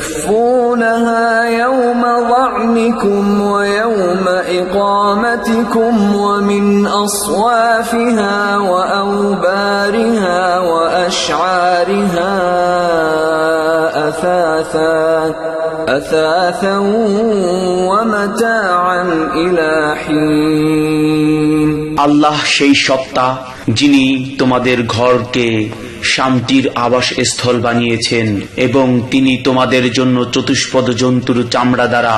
تستخفونها يوم ظعنكم ويوم إقامتكم ومن أصوافها وأوبارها وأشعارها أثاثا ومتاعا إلى حين আল্লাহ সেই সত্তা যিনি তোমাদের ঘরকে শান্তির আবাস স্থল বানিয়েছেন এবং তিনি তোমাদের জন্য চতুষ্পদ জন্তুর চামড়া দ্বারা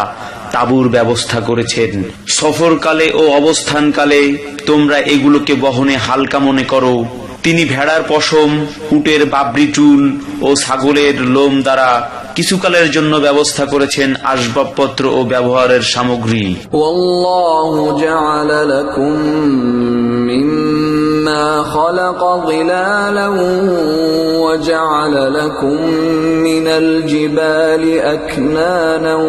তাঁবুর ব্যবস্থা করেছেন। সফরকালে ও অবস্থানকালে তোমরা এগুলোকে বহনে হালকা মনে করো। তিনি ভেড়ার পশম, উটের বাবরি চুল ও ছাগলের লোম দ্বারা কিছুকালের জন্য ব্যবস্থা করেছেন আসবাবপত্র ও ব্যবহারের সামগ্রী। ওয়াল্লাহু জাআলা লাকুম মিম্মা খালাকা যিলালান ওয়া জাআলা লাকুম মিনাল জিবালি আকনানান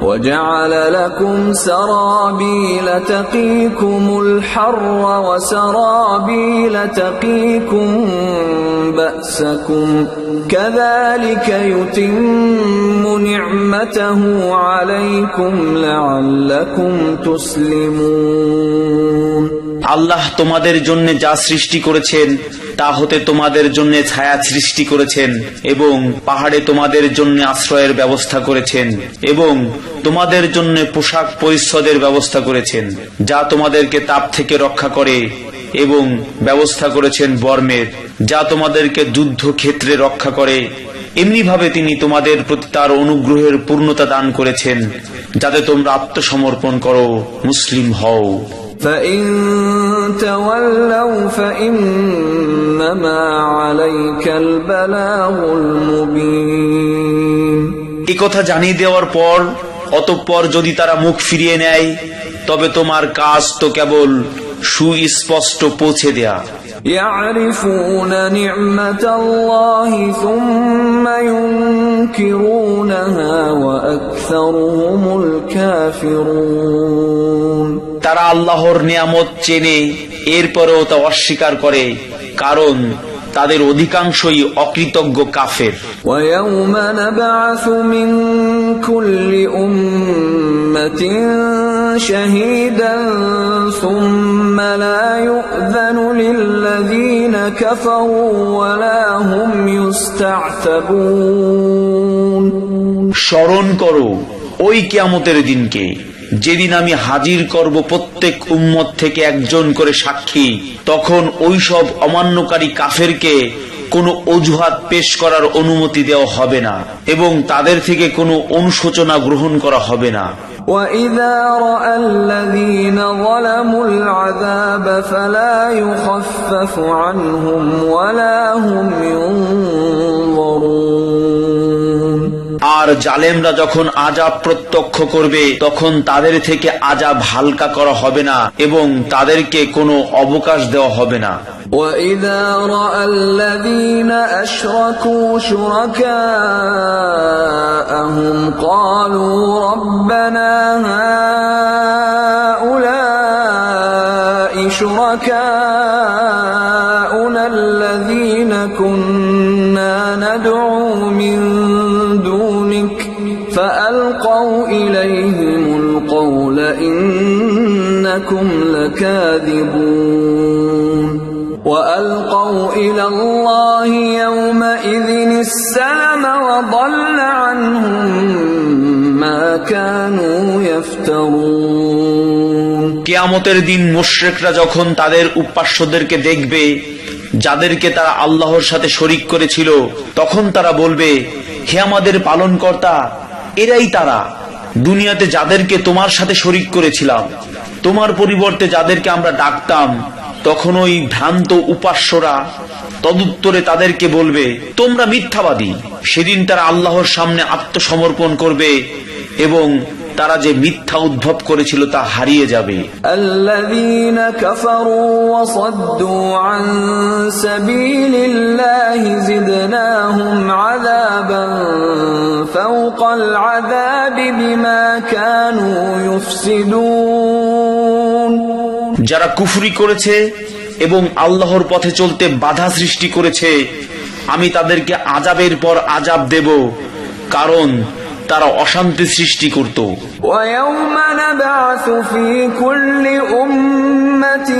وجعل لكم سرابيل تقيكم الحر وسرابيل تقيكم بأسكم كذلك يتم نعمته عليكم لعلكم تسلمون আল্লাহ তোমাদের জন্য যা সৃষ্টি করেছেন তা হতে তোমাদের জন্য ছায়া সৃষ্টি করেছেন এবং পাহাড়ে তোমাদের জন্য আশ্রয়ের ব্যবস্থা করেছেন এবং তোমাদের জন্য পোশাক পরিচ্ছদের ব্যবস্থা করেছেন যা তোমাদেরকে তাপ থেকে রক্ষা করে এবং ব্যবস্থা করেছেন বর্মের যা তোমাদেরকে যুদ্ধক্ষেত্রে রক্ষা করে। এমনি ভাবে তিনি তোমাদের প্রতি তার অনুগ্রহের পূর্ণতা দান করেছেন যাতে তোমরা আত্মসমর্পণ করো, মুসলিম হও। فَإِن تَوَلَّوْا فَإِنَّمَا عَلَيْكَ الْبَلَاغُ الْمُبِينُ। এই কথা জানিয়ে দেওয়ার পর অতঃপর যদি তারা মুখ ফিরিয়ে নেয় তবে তোমার কাজ তো কেবল সুস্পষ্ট পৌঁছে দেয়া। يَعْرِفُونَ نِعْمَةَ اللَّهِ ثُمَّ يُنْكِرُونَهَا وَأَكْثَرُهُمُ الْكَافِرُونَ। তারা আল্লাহর নিয়ামত চেনে এরপরেও তা অস্বীকার করে, কারণ তাদের অধিকাংশই অকৃতজ্ঞ কাফের। وَيَوْمَ نَبْعَثُ مِنْ كُلِّ أُمَّةٍ شَهِيدًا ثُمَّ لَا يُؤْذَنُ لِلَّذِينَ كَفَرُوا وَلَا هُمْ يُسْتَعْتَبُونَ। স্মরণ করো ওই কিয়ামতের দিনকে, যেদিন আমি হাজির করব প্রত্যেক উম্মত থেকে একজন করে সাক্ষী। তখন ওই সব অমান্যকারী কাফেরকে কোনো অজুহাত পেশ করার অনুমতি দেওয়া হবে না এবং তাদের থেকে কোনো অনুশোচনা গ্রহণ করা হবে না। وَإِذَا رَأَى الَّذِينَ ظَلَمُوا الْعَذَابَ فَلَا يُخَفَّفُ عَنْهُمْ وَلَا هُمْ يُنظَرُونَ। আর জালেমরা যখন আযাব প্রত্যক্ষ করবে তখন তাদের থেকে আযাব হালকা করা হবে না এবং তাদেরকে কোনো অবকাশ দেওয়া হবে না। وَإِذَا رَأَى الَّذِينَ أَشْرَكُوا شُرَكَاءَهُمْ قَالُوا رَبَّنَا هَؤُلَاءِ شُرَكَاؤُنَا الَّذِينَ كُنَّا نَدْعُو مِن دُونِكَ فَأَلْقَوْا إِلَيْهِمُ الْقَوْلَ إِنَّكُمْ لَكَاذِبُونَ وَأَلْقَوْا إِلَى اللَّهِ يَوْمَئِذٍ السَّلَمَ وَضَلَّ عَنْهُمْ مَا كَانُوا يَفْتَرُونَ। কিয়ামতের দিন মুশরিকরা যখন তাদের উপাস্যদেরকে দেখবে যাদেরকে তারা আল্লাহর সাথে শরীক করেছিল, তখন তারা বলবে, হে আমাদের পালনকর্তা, এরাই তারা দুনিয়াতে যাদেরকে তোমার সাথে শরীক করেছিলাম, তোমার পরিবর্তে যাদেরকে আমরা ডাকতাম। তখন ওই ভ্রান্ত উপাস্যরা তদুত্তরে তাদেরকে বলবে, তোমরা মিথ্যাবাদী। সেদিন তারা আল্লাহর সামনে আত্মসমর্পণ করবে এবং তারা যে মিথ্যা উদ্ভব করেছিল তা হারিয়ে যাবে। الذين كفروا وصدوا عن سبيل الله زدناهم عذابا فوق العذاب بما كانوا يفسدون। যারা কুফরি করেছে এবং আল্লাহর পথে চলতে বাধা সৃষ্টি করেছে, আমি তাদেরকে আযাবের পর আযাব দেব, কারণ তারা অশান্তি সৃষ্টি করত। وَيَوْمَ نَبْعَثُ فِي كُلِّ أُمَّةٍ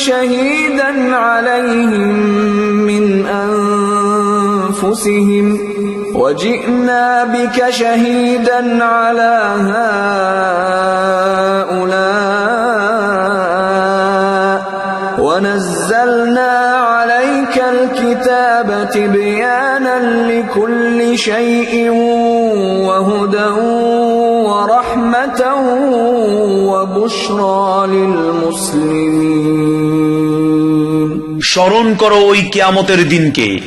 شَهِيدًا عَلَيْهِمْ مِنْ أَنفُسِهِمْ وَجِئْنَا بِكَ شَهِيدًا عَلَى هَؤُلَاءِ وَنَزَّلْنَا عَلَيْكَ الْكِتَابَ تِبْيَانًا لِكُلِّ شَيْءٍ وَهُدًى وَرَحْمَةً وَبُشْرَى لِلْمُسْلِمِينَ। স্মরণ করো ওই কিয়ামতের দিনকে,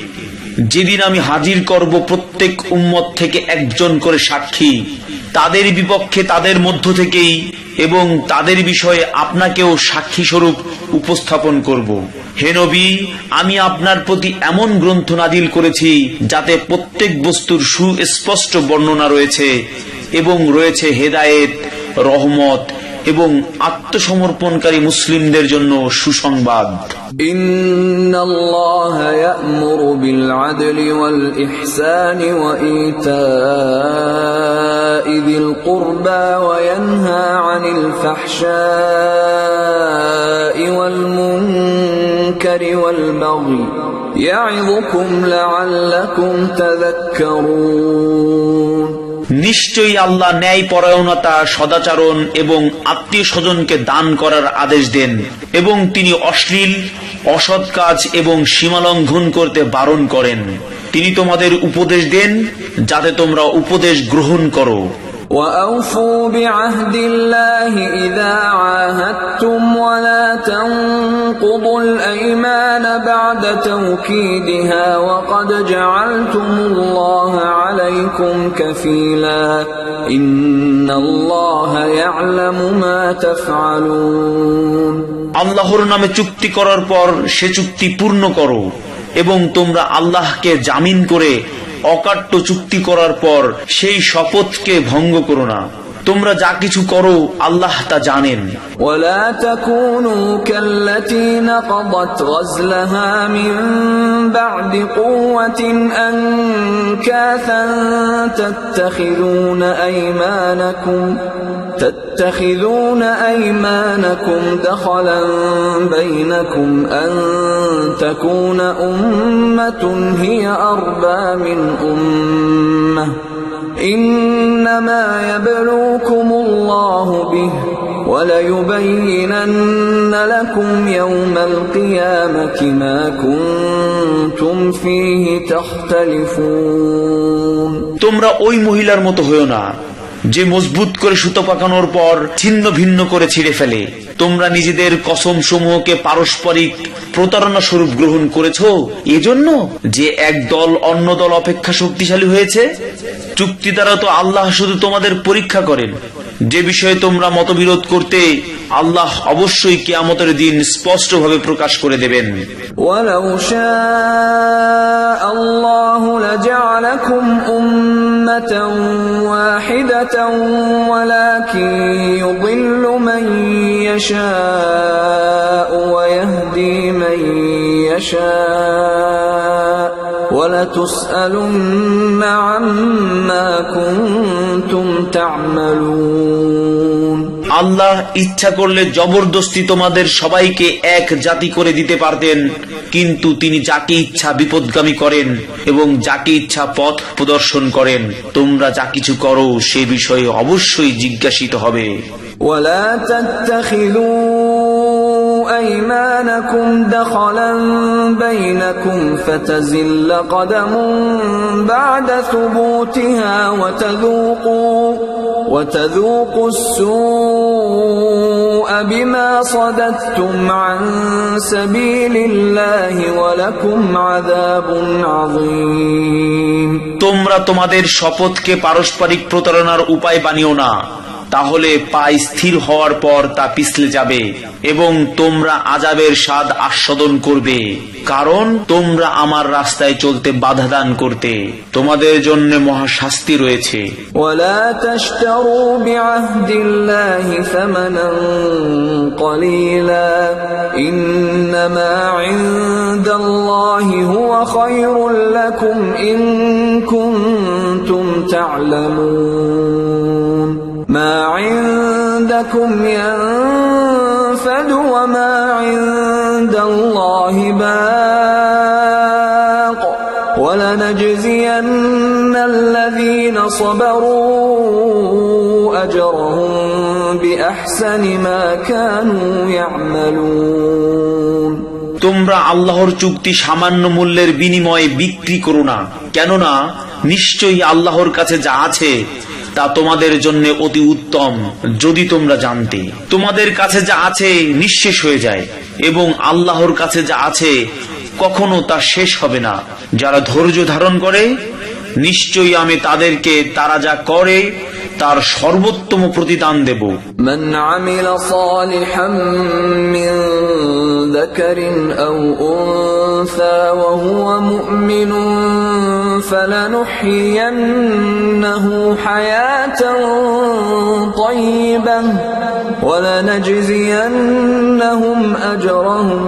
যেদিন আমি হাজির করব প্রত্যেক উম্মত থেকে একজন করে সাক্ষী, তাদের বিপক্ষে তাদের মধ্য থেকেই, এবং তাদের বিষয়ে আপনাকেও সাক্ষী স্বরূপ উপস্থাপন করব। হে নবী, আমি আপনার প্রতি এমন গ্রন্থ নাজিল করেছি যাতে প্রত্যেক বস্তুর সুস্পষ্ট বর্ণনা রয়েছে এবং রয়েছে হেদায়েত, রহমত এবং আত্মসমর্পণকারী মুসলিমদের জন্য সুসংবাদ। إن الله يأمر بالعدل والإحسان وإيتاء ذي القربى وينهى عن الفحشاء والمنكر والبغي يعظكم لعلكم تذكرون। নিশ্চয়ই আল্লাহ ন্যায় পরায়ণতা, সদাচরণ এবং আত্মীয় স্বজনকে দান করার আদেশ দেন এবং তিনি অশ্লীল, অসৎ কাজ এবং সীমালঙ্ঘন করতে বারণ করেন। তিনি তোমাদের উপদেশ দেন যাতে তোমরা উপদেশ গ্রহণ করো। وأوفوا بعهد الله إذا عاهدتم ولا تنقضوا الأيمان بعد توكيدها وقد جعلتم الله عليكم كفيلا إن الله يعلم ما تفعلون। আল্লাহর নামে চুক্তি করার পর সে চুক্তি পূর্ণ করো এবং তোমরা আল্লাহকে জামিন করে অকাট্য চুক্তি করার পর সেই শপথকে ভঙ্গ করো না। তোমরা যা কিছু করো আল্লাহ তা জানেন। ولا تكونوا كالتي نقضت غزلها من بعد قوة أنكاثا تتخذون أيمانكم دخلا بينكم أن تكون أمة هي أربى من أمة إنما يبلوكم الله به وليبينن لكم يوم القيامة ما كنتم فيه تختلفون। তোমরা ওই মহিলার মতো হয়েও না যে মজবুত করে সুতো পাকানোর পর ছিন্ন ভিন্ন করে ছিঁড়ে ফেলে। তোমরা নিজেদের কসম সমূহকে পারস্পরিক প্রতারণা স্বরূপ গ্রহণ করেছো এজন্য যে এক দল অন্য দল অপেক্ষা শক্তিশালী হয়েছে। চুক্তি দ্বারা তো আল্লাহ শুধু তোমাদের পরীক্ষা করেন। যে বিষয়ে তোমরা মতবিরোধ করতে আল্লাহ অবশ্যই কিয়ামতের দিন স্পষ্টভাবে প্রকাশ করে দেবেন। ওয়ালাউ শাআ আল্লাহু লাজআলাকুম উম্মাতান ওয়াহিদাতান ওয়ালাকিন ইউদিল্লু মান ইয়াশা'উ ওয়া ইয়াহদি মান ইয়াশা'উ وَلَتُسْأَلُنَّ عَمَّا كُنتُمْ تَعْمَلُونَ। আল্লাহ ইচ্ছা করলে জবরদস্তি তোমাদের সবাইকে এক জাতি করে দিতে পারতেন, কিন্তু তিনি যাকে ইচ্ছা বিপদগামী করেন এবং যাকে ইচ্ছা পথ প্রদর্শন করেন। তোমরা যা কিছু করো সে বিষয়ে অবশ্যই জিজ্ঞাসিত হবে। وَلَا تَتَّخِذُوا أيمانكم دخلا بينكم فتزل قدم بعد ثبوتها وتذوقوا السوء بما صددتم عن سبيل الله ولكم عذاب عظيم। তোমরা তোমাদের শপথকে পারস্পরিক প্রতারণার উপায় বানিও না, তাহলে পায় স্থির হওয়ার পর তা পিছলে যাবে এবং তোমরা আযাবের স্বাদ আস্বাদন করবে, কারণ তোমরা আমার রাস্তায় চলতে বাধা দান করতে। তোমাদের জন্য মহাশাস্তি রয়েছে। ওয়ালা তাশতারু বিআহদিল্লাহি সামানান কলিলা ইন্নামা ইনদাল্লাহি হুয়া খায়রুল লাকুম ইন কুনতুম তা'লামুন। মা ইনদাকুম ينفد وما عند الله باق ولنجزين الذين صبروا أجرهم بأحسن ما كانوا يعملون। তোমরা আল্লাহর চুক্তি সামান্য মূল্যের বিনিময়ে বিক্রি করো না, কেননা নিশ্চয়ই আল্লাহর কাছে যা আছে তা তোমাদের জন্য অতি উত্তম। যদি তোমরা জানতে, তোমাদের কাছে যা আছে নিঃশেষ হয়ে যায় এবং আল্লাহর কাছে যা আছে কখনো তা শেষ হবে না। যারা ধৈর্য ধারণ করে নিশ্চয়ই আমি তাদেরকে তারা যা করে তার সর্বোত্তম প্রতিদান দেব। মান আমিলা সালিহাম মিন যাকারিন আও উনসা ওয়া হুয়া মুমিনুন فلنحيينه حياة طيبة ولنجزينهم أجرهم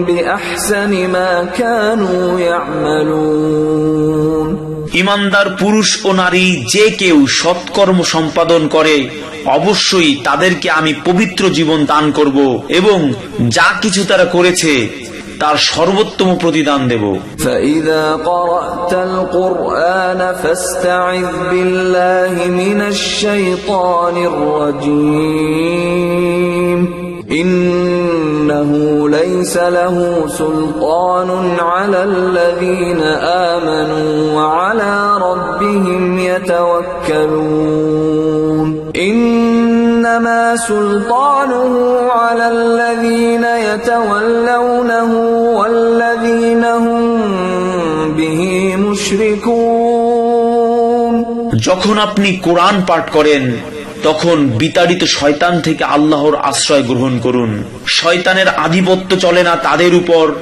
بأحسن ما كانوا يعملون। ইমানদার পুরুষ ও নারী যে কেউ সৎকর্ম সম্পাদন করে অবশ্যই তাদেরকে আমি পবিত্র জীবন দান করব এবং যা কিছু তারা করেছে তার সর্বোত্তম প্রতিদান দেব। فإذا قرأت القرآن فاستعذ بالله من الشيطان الرجيم إنه ليس له سلطان على الذين آمنوا وعلى ربهم يتوكلون إنما سلطانه على الذين يتولونه والذين هم به مشركون। যখন আপনি কোরআন পাঠ করেন তখন বিতাড়িত শয়তান থেকে আল্লাহর আশ্রয় গ্রহণ করুন। শয়তানের আধিপত্য চলে না তাদের উপর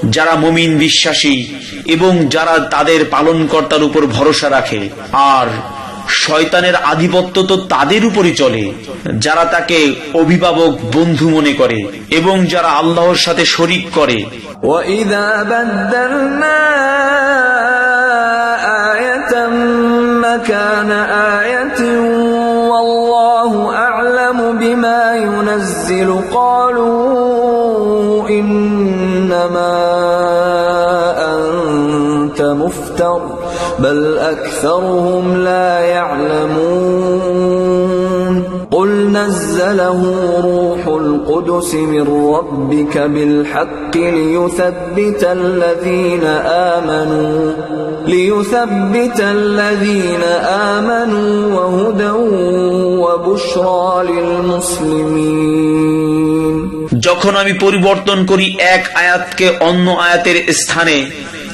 যারা মুমিন বিশ্বাসী এবং যারা তাদের পালনকর্তার উপর ভরসা রাখে, আর শয়তানের আধিপত্য তো তাদের উপরই চলে যারা তাকে অভিভাবক বন্ধু মনে করে এবং যারা আল্লাহর সাথে শরীক করে। وَإِذَا بَدَّلْنَا آيَةً مَكَانَ آيَةٍ وَاللَّهُ أَعْلَمُ بِمَا يُنَزِّلُ قَالُوا إِنَّمَا أَنْتَ مُفْتَرٍ بَلْ أَكْثَرُهُمْ لَا يَعْلَمُونَ قُلْ نَزَّلَهُ رُوحُ الْقُدُسِ مِنْ رَبِّكَ بِالْحَقِّ لِيُثَبِّتَ الَّذِينَ آمَنُوا وَهُدًى وَبُشْرَى لِلْمُسْلِمِينَ। যখন আমি পরিবর্তন করি এক আয়াতকে অন্য আয়াতের স্থানে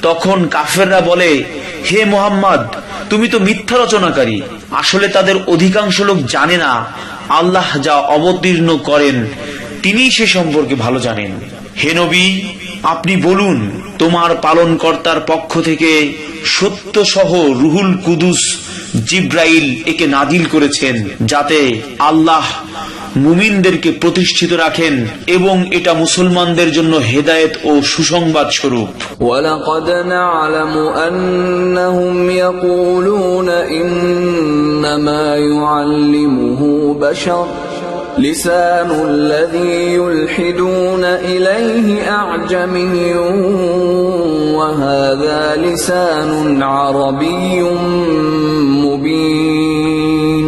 তখন কাফেররা বলে, হে মুহাম্মদ, তুমি তো মিথ্যা রচনাকারী। আসলে তাদের অধিকাংশ লোক জানে না আল্লাহ যা অবতীর্ণ করেন তিনিই সে সম্পর্কে ভালো জানেন। হে নবী, আপনি বলুন, তোমার পালনকর্তার পক্ষ থেকে সত্য সহ রুহুল কুদুস জিব্রাইল একে নাজিল করেছেন যাতে আল্লাহ মুমিনদেরকে প্রতিষ্ঠিত রাখেন এবং এটা মুসলমানদের জন্য হেদায়েত ও সুসংবাদ স্বরূপ। وَلَقَدْ نَعْلَمُ أَنَّهُمْ يَقُولُونَ إِنَّمَا يُعَلِّمُهُ بَشَرٌ لِسَانُ الَّذِي يُلْحِدُونَ إِلَيْهِ أَعْجَمِيٌّ وَهَذَا لِسَانٌ عَرَبِيٌّ مُبِينٌ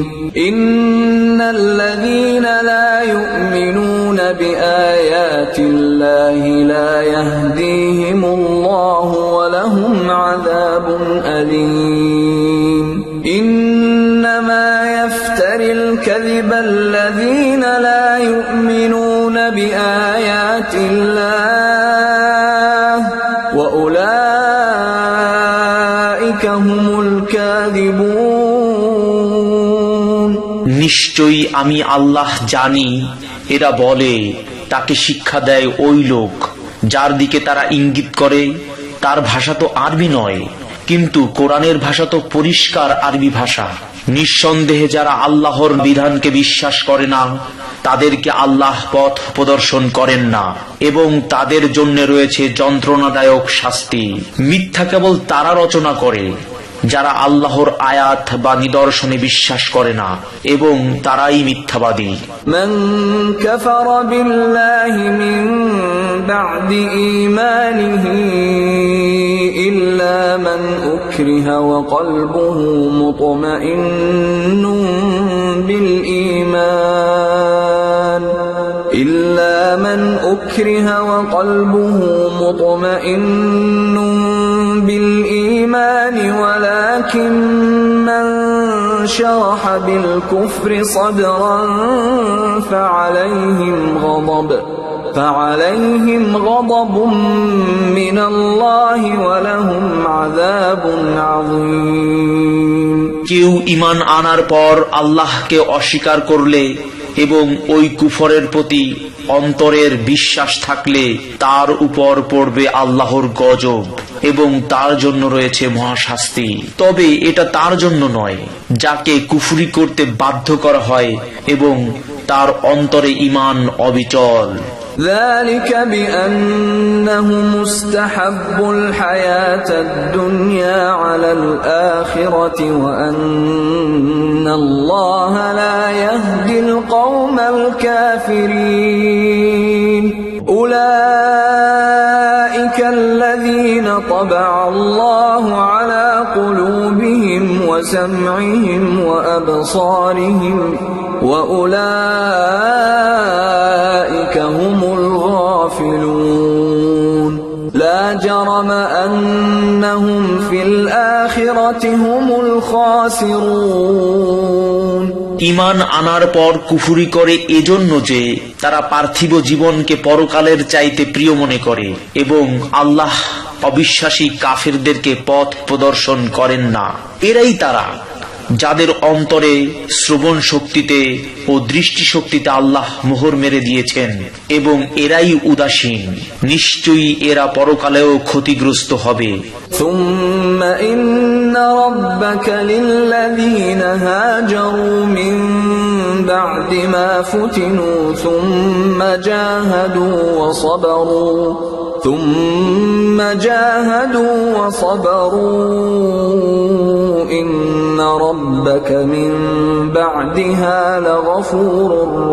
إِنَّ الَّذِينَ لَا يُؤْمِنُونَ بِآيَاتِ اللَّهِ لَا يَهْدِيهِمُ اللَّهُ وَلَهُمْ عَذَابٌ أَلِيمٌ إِنَّمَا يَفْتَرِي الْكَذِبَ الَّذِينَ لَا يُؤْمِنُونَ بِآيَاتِ اللَّهِ وَأُولَئِكَ هُمُ الْكَاذِبُونَ। নিশ্চয়ই আমি আল্লাহ জানি এরা বলে, তাকে শিক্ষা দেয় ওই লোক যার দিকে তারা ইঙ্গিত করে। তার ভাষা তো আরবি নয়, কিন্তু কোরআনের ভাষা তো পরিষ্কার আরবি ভাষা। নিঃসন্দেহে যারা আল্লাহর বিধানকে বিশ্বাস করে না তাদেরকে আল্লাহ পথ প্রদর্শন করেন না এবং তাদের জন্য রয়েছে যন্ত্রণাদায়ক শাস্তি। মিথ্যা কেবল তারা রচনা করে যারা আল্লাহর আয়াত বা নিদর্শনে বিশ্বাস করে না এবং তারাই মিথ্যাবাদী। من كفر بالله من بعد إيمانه إلا من أكره وقلبه مطمئن بالإيمان ولكن من شرح بالكفر صدرا فعليهم غضب من الله ولهم عذاب عظيم। কেউ ঈমান আনার পর আল্লাহকে অস্বীকার করলে এবং ওই কুফরের প্রতি অন্তরের বিশ্বাস থাকলে তার উপর পড়বে আল্লাহর গজব এবং তার জন্য রয়েছে মহাশাস্তি। তবে এটা তার জন্য নয় যাকে কুফরি করতে বাধ্য করা হয় এবং তার অন্তরে ঈমান অবিচল। ذلك بأنهم استحبوا الحياة الدنيا على الآخرة وأن الله لا يهدي القوم الكافرين أولئك الذين طبع الله على قلوبهم وسمعهم وأبصارهم وأولئك هم الغافلون لا جرم أنهم في الآخرة هم الخاسرون ঈমান আনার পর কুফরি করে এজন্য যে তারা পার্থিব জীবনকে পরকালের চাইতে প্রিয় মনে করে এবং আল্লাহ অবিশ্বাসী কাফিরদেরকে পথ প্রদর্শন করেন না। এরাই তারা যাদের অন্তরে শ্রবণ শক্তিতে ও দৃষ্টি শক্তিতে আল্লাহ মোহর মেরে দিয়েছেন এবং এরাই উদাসীন। নিশ্চয়ই এরা পরকালেও ক্ষতিগ্রস্ত হবে। ثم إن ربك للذين هاجروا من بعد ما فتنوا ثم جاهدوا وصبروا إن ربك من بعدها لغفور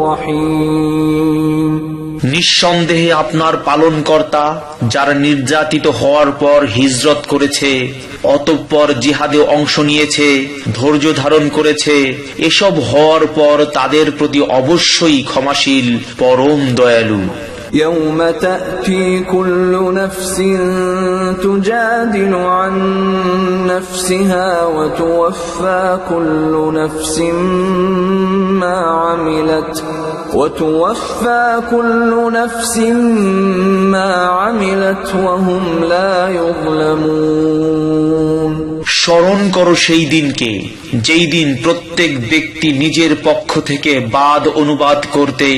رحيم নিঃসন্দেহে আপনার পালনকর্তা যারা নির্যাতিত হওয়ার পর হিজরত করেছে, অতঃপর জিহাদে অংশ নিয়েছে, ধৈর্য ধারণ করেছে, এসব হওয়ার পর তাদের প্রতি অবশ্যই ক্ষমাশীল, পরম দয়ালু। يوم تأتي كل نفس تجادل عن نفسها وتوفى كل نفس ما عملت وهم لا يظلمون স্মরণ করো সেই দিনকে যেই দিন প্রত্যেক ব্যক্তি নিজের পক্ষ থেকে বাদ অনুবাদ করতে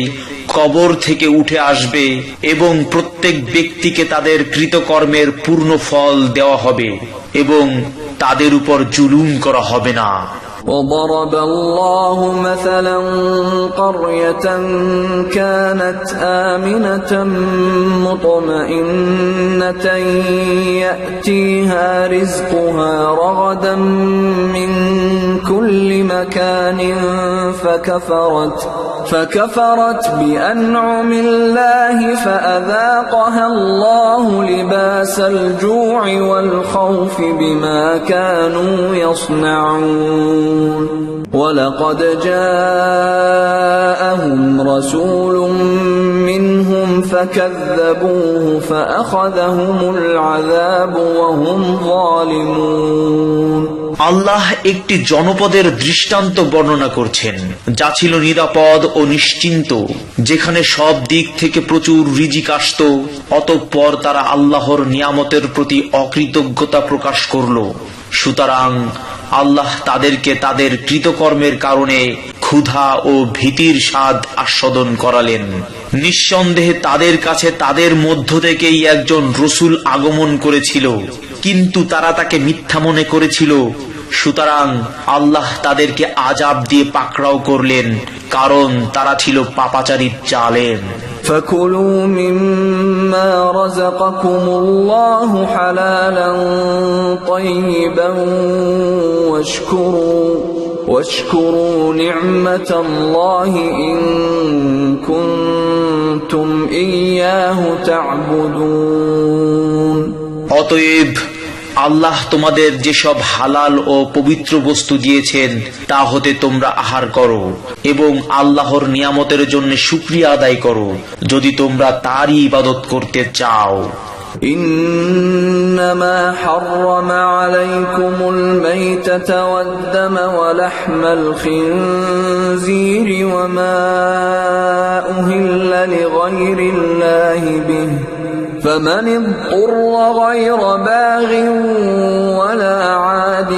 কবর থেকে উঠে আসবে এবং প্রত্যেক ব্যক্তিকে তাদের কৃতকর্মের পূর্ণ ফল দেওয়া হবে এবং তাদের উপর জুলুম করা হবে না। وضرب الله مثلا قرية كانت آمنة مطمئنة يأتيها رزقها رغدا من كل مكان فكفرت بأنعم الله فأذاقها الله لباس الجوع والخوف بما كانوا يصنعون ولقد جاءهم رسول منهم فكذبوه فأخذهم العذاب وهم ظالمون আল্লাহ একটি জনপদের দৃষ্টান্ত বর্ণনা করছেন যা ছিল নিরাপদ ও নিশ্চিন্ত, যেখানে সব দিক থেকে প্রচুর রিজিক আসত। অতঃপর তারা আল্লাহর নিয়ামতের প্রতি অকৃতজ্ঞতা প্রকাশ করল। সুতরাং আল্লাহ তাদেরকে তাদের কৃতকর্মের কারণে ক্ষুধা ও ভীতির স্বাদ আস্বাদন করালেন। নিঃসন্দেহে তাদের কাছে তাদের মধ্য থেকেই একজন রসূল আগমন করেছিল, কিন্তু তারা তাকে মিথ্যা মনে করেছিল। সুতরাং আল্লাহ তাদেরকে আযাব দিয়ে পাকড়াও করলেন, কারণ তারা ছিল পাপাচারী জালেম। فكلوا مما رزقكم الله حلالا طيبا واشكروا نعمة الله إن كنتم إياه تعبدون অতএব আল্লাহ তোমাদের যেসব হালাল ও পবিত্র বস্তু দিয়েছেন তা হতে তোমরা আহার করো এবং আল্লাহর নিয়ামতের জন্য শুকরিয়া আদায় করো যদি তোমরা তারই ইবাদত করতে চাও। إنما حرم عليكم الميتة والدم ولحم الخنزير وما أهل لغير الله به فمن اضطر غير باغ ولا عاد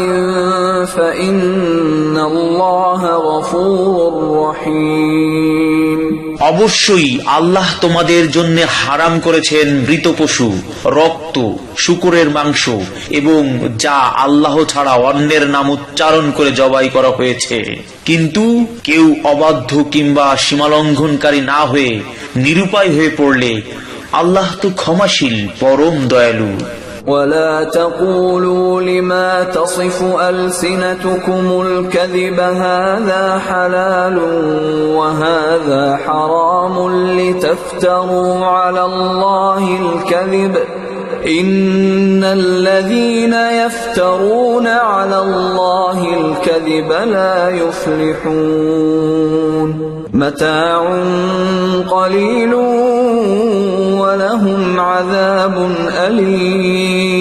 فإن الله غفور رحيم অবশ্যই আল্লাহ তোমাদের জন্য হারাম করেছেন মৃত পশু, রক্ত, শূকরের মাংস এবং যা আল্লাহ ছাড়া অন্যের নাম উচ্চারণ করে জবাই করা হয়েছে। কিন্তু কেউ অবাধ্য কিংবা সীমালঙ্ঘনকারী না হয়ে নিরুপায় হয়ে পড়লে আল্লাহ তো ক্ষমাশীল, পরম দয়ালু। ولا تقولوا لما تصف ألسنتكم الكذب هذا حلال وهذا حرام لتفتروا على الله الكذب إن الذين يفترون على الله الكذب لا يفلحون متاع قليل ولهم عذاب أليم।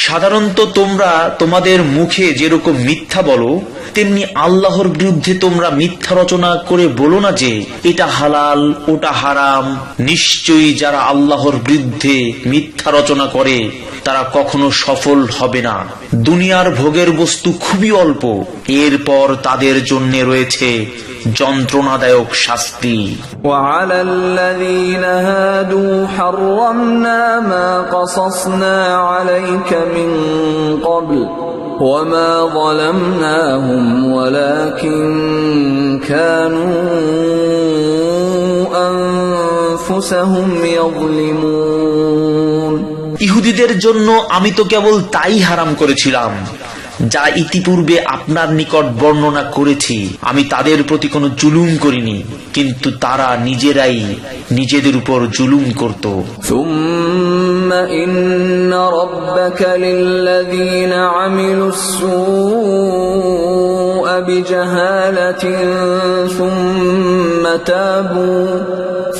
সাধারণত তোমরা তোমাদের মুখে যেরকম মিথ্যা বলো, তেমনি আল্লাহর বিরুদ্ধে তোমরা মিথ্যা রচনা করে বলো না যে এটা হালাল ওটা হারাম। নিশ্চয়ই যারা আল্লাহর বিরুদ্ধে মিথ্যা রচনা করে তারা কখনো সফল হবে না। দুনিয়ার ভোগের বস্তু খুবই অল্প, এরপর তাদের জন্য রয়েছে যন্ত্রণাদায়ক শাস্তি। وعلى الذين هادوا حرمنا ما قصصنا عليك من قبل وما ظلمناهم ولكن كانوا أنفسهم يظلمون। ইহুদিদের জন্য আমি তো কেবল তাই হারাম করেছিলাম যা ইতিপূর্বে আপনার নিকট বর্ণনা করেছি। আমি তাদের প্রতি কোনো জুলুম করিনি, কিন্তু তারা নিজেরাই নিজেদের উপর জুলুম করত। ثم إن ربك للذين عملوا السوء بجهالة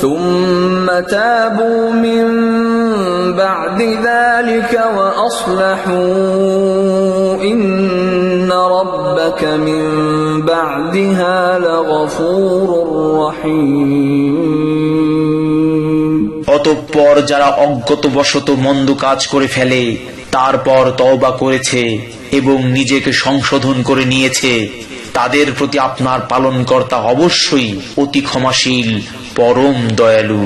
ثم تابوا من بعد ذلك وأصلحوا إن ربك من بعدها لغفور رحيم। অতঃপর যারা অজ্ঞতাবশত মন্দ কাজ করে ফেলে তারপর তওবা করেছে এবং নিজেকে সংশোধন করে নিয়েছে, তাদের প্রতি আপনার পালনকর্তা অবশ্যই অতি ক্ষমাশীল, পরম দয়ালু।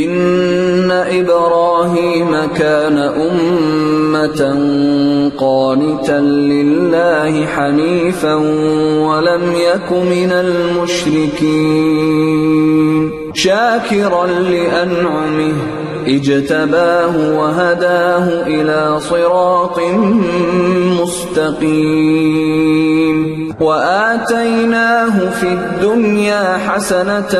إن إبراهيم كان أمة قانتا لله حنيفا ولم يك من المشركين شاكرا لأنعمه اجتباه وهداه إلى صراط مستقيم وآتيناه في الدنيا حسنة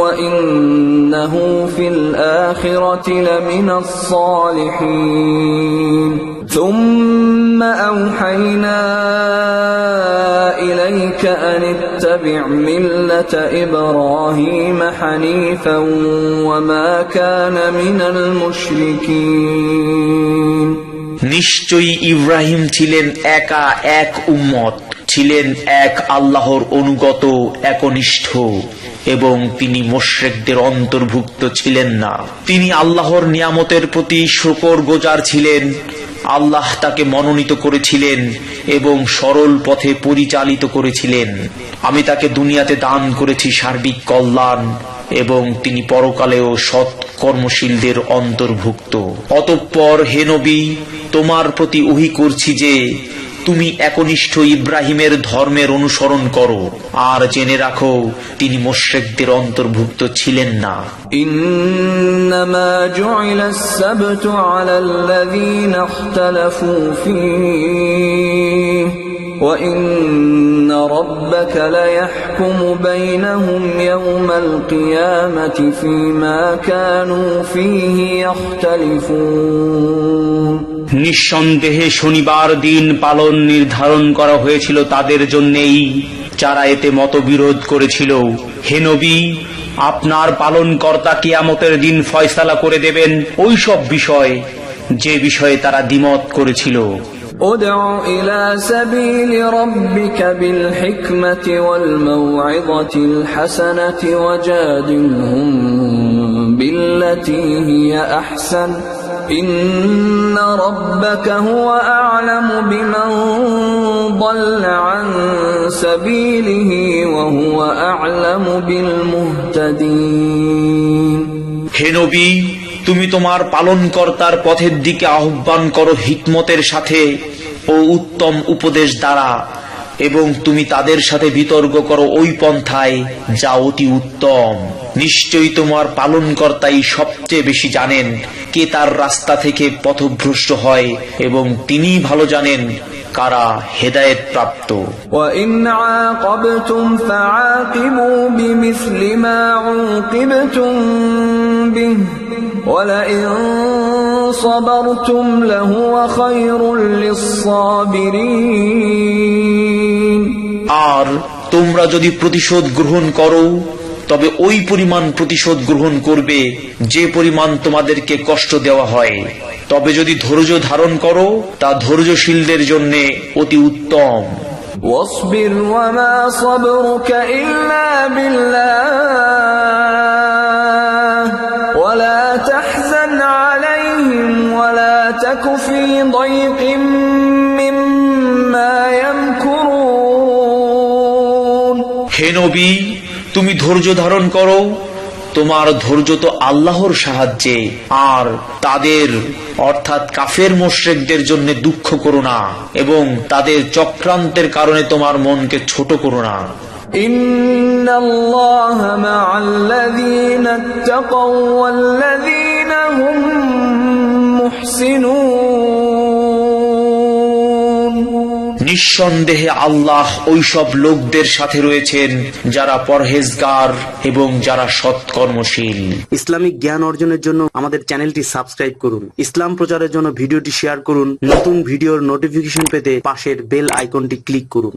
وإنه في الآخرة لمن الصالحين ثم أوحينا إليك أن اتبع ملة إبراهيم حنيفا وما كان من المشركين। নিশ্চয়ই ইব্রাহিম ছিলেন একা এক উম্মত, ছিলেন এক আল্লাহর অনুগত একনিষ্ঠ এবং তিনি মুশরিকদের অন্তর্ভুক্ত ছিলেন না। তিনি আল্লাহর নিয়ামতের প্রতি শুকরগুজার ছিলেন। আল্লাহ তাকে মনোনীত করেছিলেন এবং সরল পথে পরিচালিত করেছিলেন। আমি তাকে দুনিয়াতে দান করেছি সার্বিক কল্যাণ এবং তিনি পরকালেও সৎ কর্মশীলদের অন্তর্ভুক্ত। অতঃপর হে নবী, তোমার প্রতি ওহী করছি যে তুমি একনিষ্ঠ ইব্রাহিমের ধর্মের অনুসরণ করো, আর জেনে রাখো তিনি মুশরিকদের অন্তর্ভুক্ত ছিলেন না। إنما جعل السبت على الذين اختلفوا فيه وإن ربك ليحكم بينهم يوم القيامة فيما كانوا فيه يختلفون। নিঃসন্দেহে শনিবার দিন পালন নির্ধারণ করা হয়েছিল তাদের জন্যেই যারা এতে মতবিরোধ করেছিল। হে নবী, আপনার পালনকর্তা কিয়ামতের দিন ফয়সালা করে দেবেন ওই সব বিষয় যে বিষয়ে তারা দ্বিমত করেছিল। ادع إلى سبيل ربك بالحكمة والموعظة الحسنة وجادلهم بالتي هي أحسن إن ربك هو أعلم بمن ضل عن سبيله وهو أعلم بالمهتدين হে নবী, তুমি তোমার পালনকর্তার পথের দিকে আহ্বান করো হিকমতের সাথে ও উত্তম উপদেশ দ্বারা, এবং তুমি তাদের সাথে বিতর্ক করো ওই পন্থায় যা অতি উত্তম। নিশ্চয়ই তোমার পালনকর্তাই সবচেয়ে বেশি জানেন কে তার রাস্তা থেকে পথভ্রষ্ট হয়, এবং তিনিই ভালো জানেন কারা হেদায়েত প্রাপ্ত। وَإِنْ عَاقَبْتُمْ فَعَاقِبُوا بِمِثْلِ مَا عُوقِبْتُمْ بِهِ وَلَئِنْ صَبَرْتُمْ لَهُوَ خَيْرٌ لِلصَّابِرِينَ আর তোমরা যদি প্রতিশোধ গ্রহণ করো তবে ওই পরিমাণ প্রতিশোধ গ্রহণ করবে যে পরিমাণ তোমাদেরকে কষ্ট দেওয়া হয়। তবে যদি ধৈর্য ধারণ করো তা ধৈর্যশীলদের জন্য অতি উত্তম। واصبر وما صبرك إلا بالله ولا تحزن عليهم ولا تك في ضيق مما يمكرون হে নবী, তুমি ধৈর্য ধারণ করো, তোমার ধৈর্য তো আল্লাহর সাহায্যে, আর তাদের অর্থাৎ কাফের মুশরিকদের জন্য দুঃখ করো না, এবং তাদের চক্রান্তের কারণে তোমার মনকে ছোট করো না। إن الله مع الذين اتقوا والذين هم محسنون নিঃসন্দেহে আল্লাহ ওইসব লোকদের সাথে রয়েছেন যারা পরহেজগার এবং যারা সৎকর্মশীল। ইসলামিক জ্ঞান অর্জনের জন্য আমাদের চ্যানেলটি সাবস্ক্রাইব করুন। ইসলাম প্রচারের জন্য ভিডিওটি শেয়ার করুন। নতুন ভিডিওর নোটিফিকেশন পেতে পাশের বেল আইকনটি ক্লিক করুন।